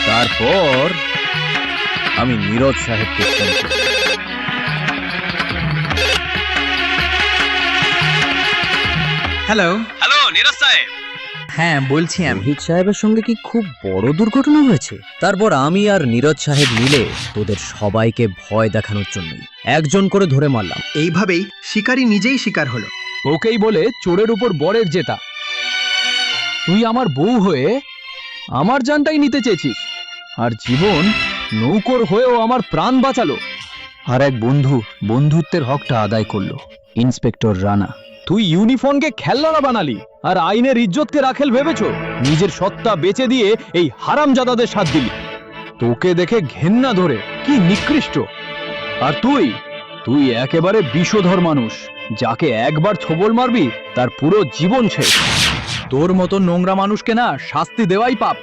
তারপর আমি নীরজ সাহেবকে ফোন করি। হ্যালো হ্যালো নীরজ সাহেব। হ্যাঁ বলছি আমি। রোহিত সাহেবের সঙ্গে কি খুব বড় দুর্ঘটনা হয়েছে? তারপর আমি আর নীরজ সাহেব মিলে তোদের সবাইকে ভয় দেখানোর জন্যই একজন করে ধরে মারলাম। এইভাবেই শিকারী নিজেই শিকার হলো। ওকেই বলে চোরের উপর বরের জেতা। তুই আমার বউ হয়ে আমার জানটাই নিতে চেয়েছিস, আর জীবন নৌকর হয়েও আমার প্রাণ বাঁচালো। আর এক বন্ধুত্বের হকটা আদায় করলো, ইন্সপেক্টর রানা। তুই ইউনিফর্মকে খেলনা বানালি আর আইনের ইজ্জতকে রাখেল ভেবেছো। নিজের সত্তা বেচে দিয়ে এই হারামজাদাদের সাথ দিলি। তোকে দেখে ঘেন্না ধরে, কি নিকৃষ্ট। আর তুই একেবারে বিষধর মানুষ, যাকে একবার ছোবল মারবি তার পুরো জীবন শেষ। তোর মতো নোংরা মানুষকে না শাস্তি দেওয়াই পাপ।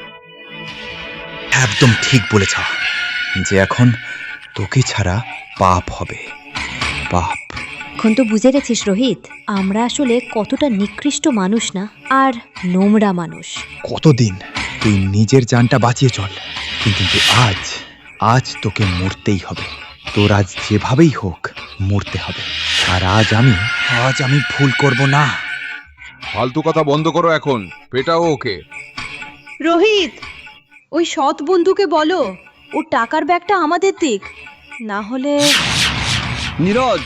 একদম ঠিক বলেছ, যে এখন তোকে ছাড়া পাপ হবে, পাপ। এখন তো বুঝে গেছিস রোহিত, আমরা আসলে কতটা নিকৃষ্ট মানুষ না, আর নোংরা মানুষ। কতদিন তুই নিজের জানটা বাঁচিয়ে চল, কিন্তু আজ আজ তোকে মরতেই হবে। তোর আজ যেভাবেই হোক মরতে হবে। আর আজ আমি ভুল করব না। ফালতু কথা বন্ধ করো এখন, পেটাও ওকে। রোহিত, ওই সৎ বন্ধুকে বলো ও টাকার ব্যাগটা আমাদের দিক, না হলে নীরজ,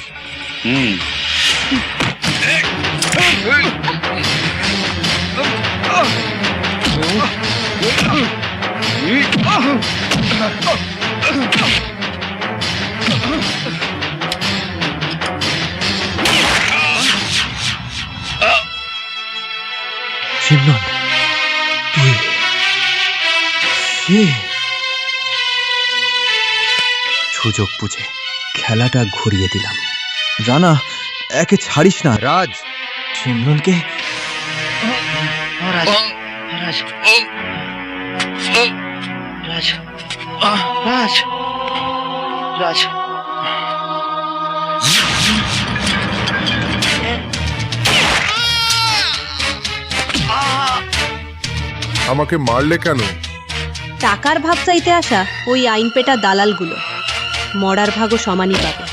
সিমরন, তুই সুযোগ বুঝে খেলাটা ঘুরিয়ে দিলাম। রানা, একে ছাড়িস না। রাজ, সিমরনকে আমাকে মারলে কেন? টাকার ভাব চাইতে আসা ওই আইনপেটা দালালগুলো মরার ভাগও সমানই পাবে,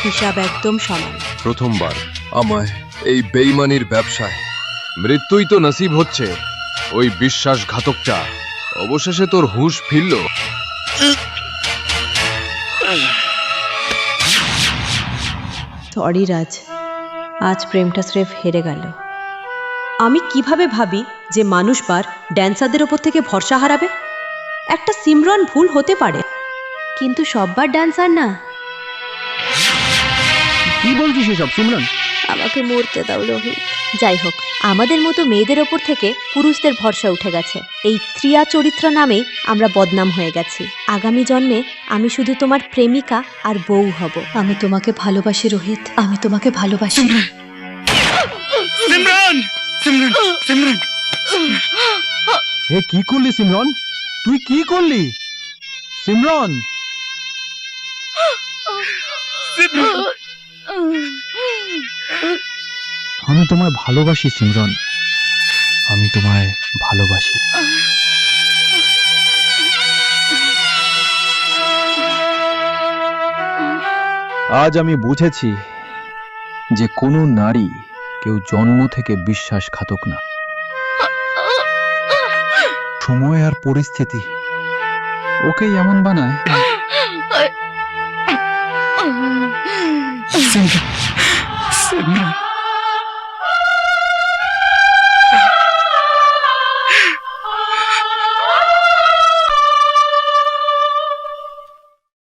হিসাব একদম সমান। প্রথমবার আমায় এই বেইমানির ব্যবসায় মৃত্যুই তো নসিব হচ্ছে। ওই বিশ্বাসঘাতকটা অবশেষে তোর হুঁশ ফিরল। সরি রাজ, আজ প্রেমটা স্রেফ হেরে গেল। আমি কিভাবে ভাবি যে মানুষবার ড্যান্সারদের ওপর থেকে ভরসা হারাবে? একটা সিমরন ভুল হতে পারে, কিন্তু সববার ড্যান্সার না। কি বলছিস এসব সিমরন? আমাকে মরতে দাও রোহিত। যাই হোক, আমাদের মতো মেয়েদের ওপর থেকে পুরুষদের ভরসা উঠে গেছে। এই ত্রিয়া চরিত্র নামেই আমরা বদনাম হয়ে গেছি। আগামী জন্মে আমি শুধু তোমার প্রেমিকা আর বউ হব। আমি তোমাকে ভালোবাসি রোহিত, আমি তোমাকে ভালোবাসি। সিমরন, সিমরন, সিমরন। এ কি করলি সিমরন? তুই কি করলি সিমরন? আমি তোমায় ভালোবাসি সিমরন, আমি তোমায় ভালোবাসি। আজ আমি বুঝেছি যে কোনো নারী কেউ জন্ম থেকে বিশ্বাসঘাতক না। সময় আর পরিস্থিতি ওকেই এমন বানায়। সিমরন,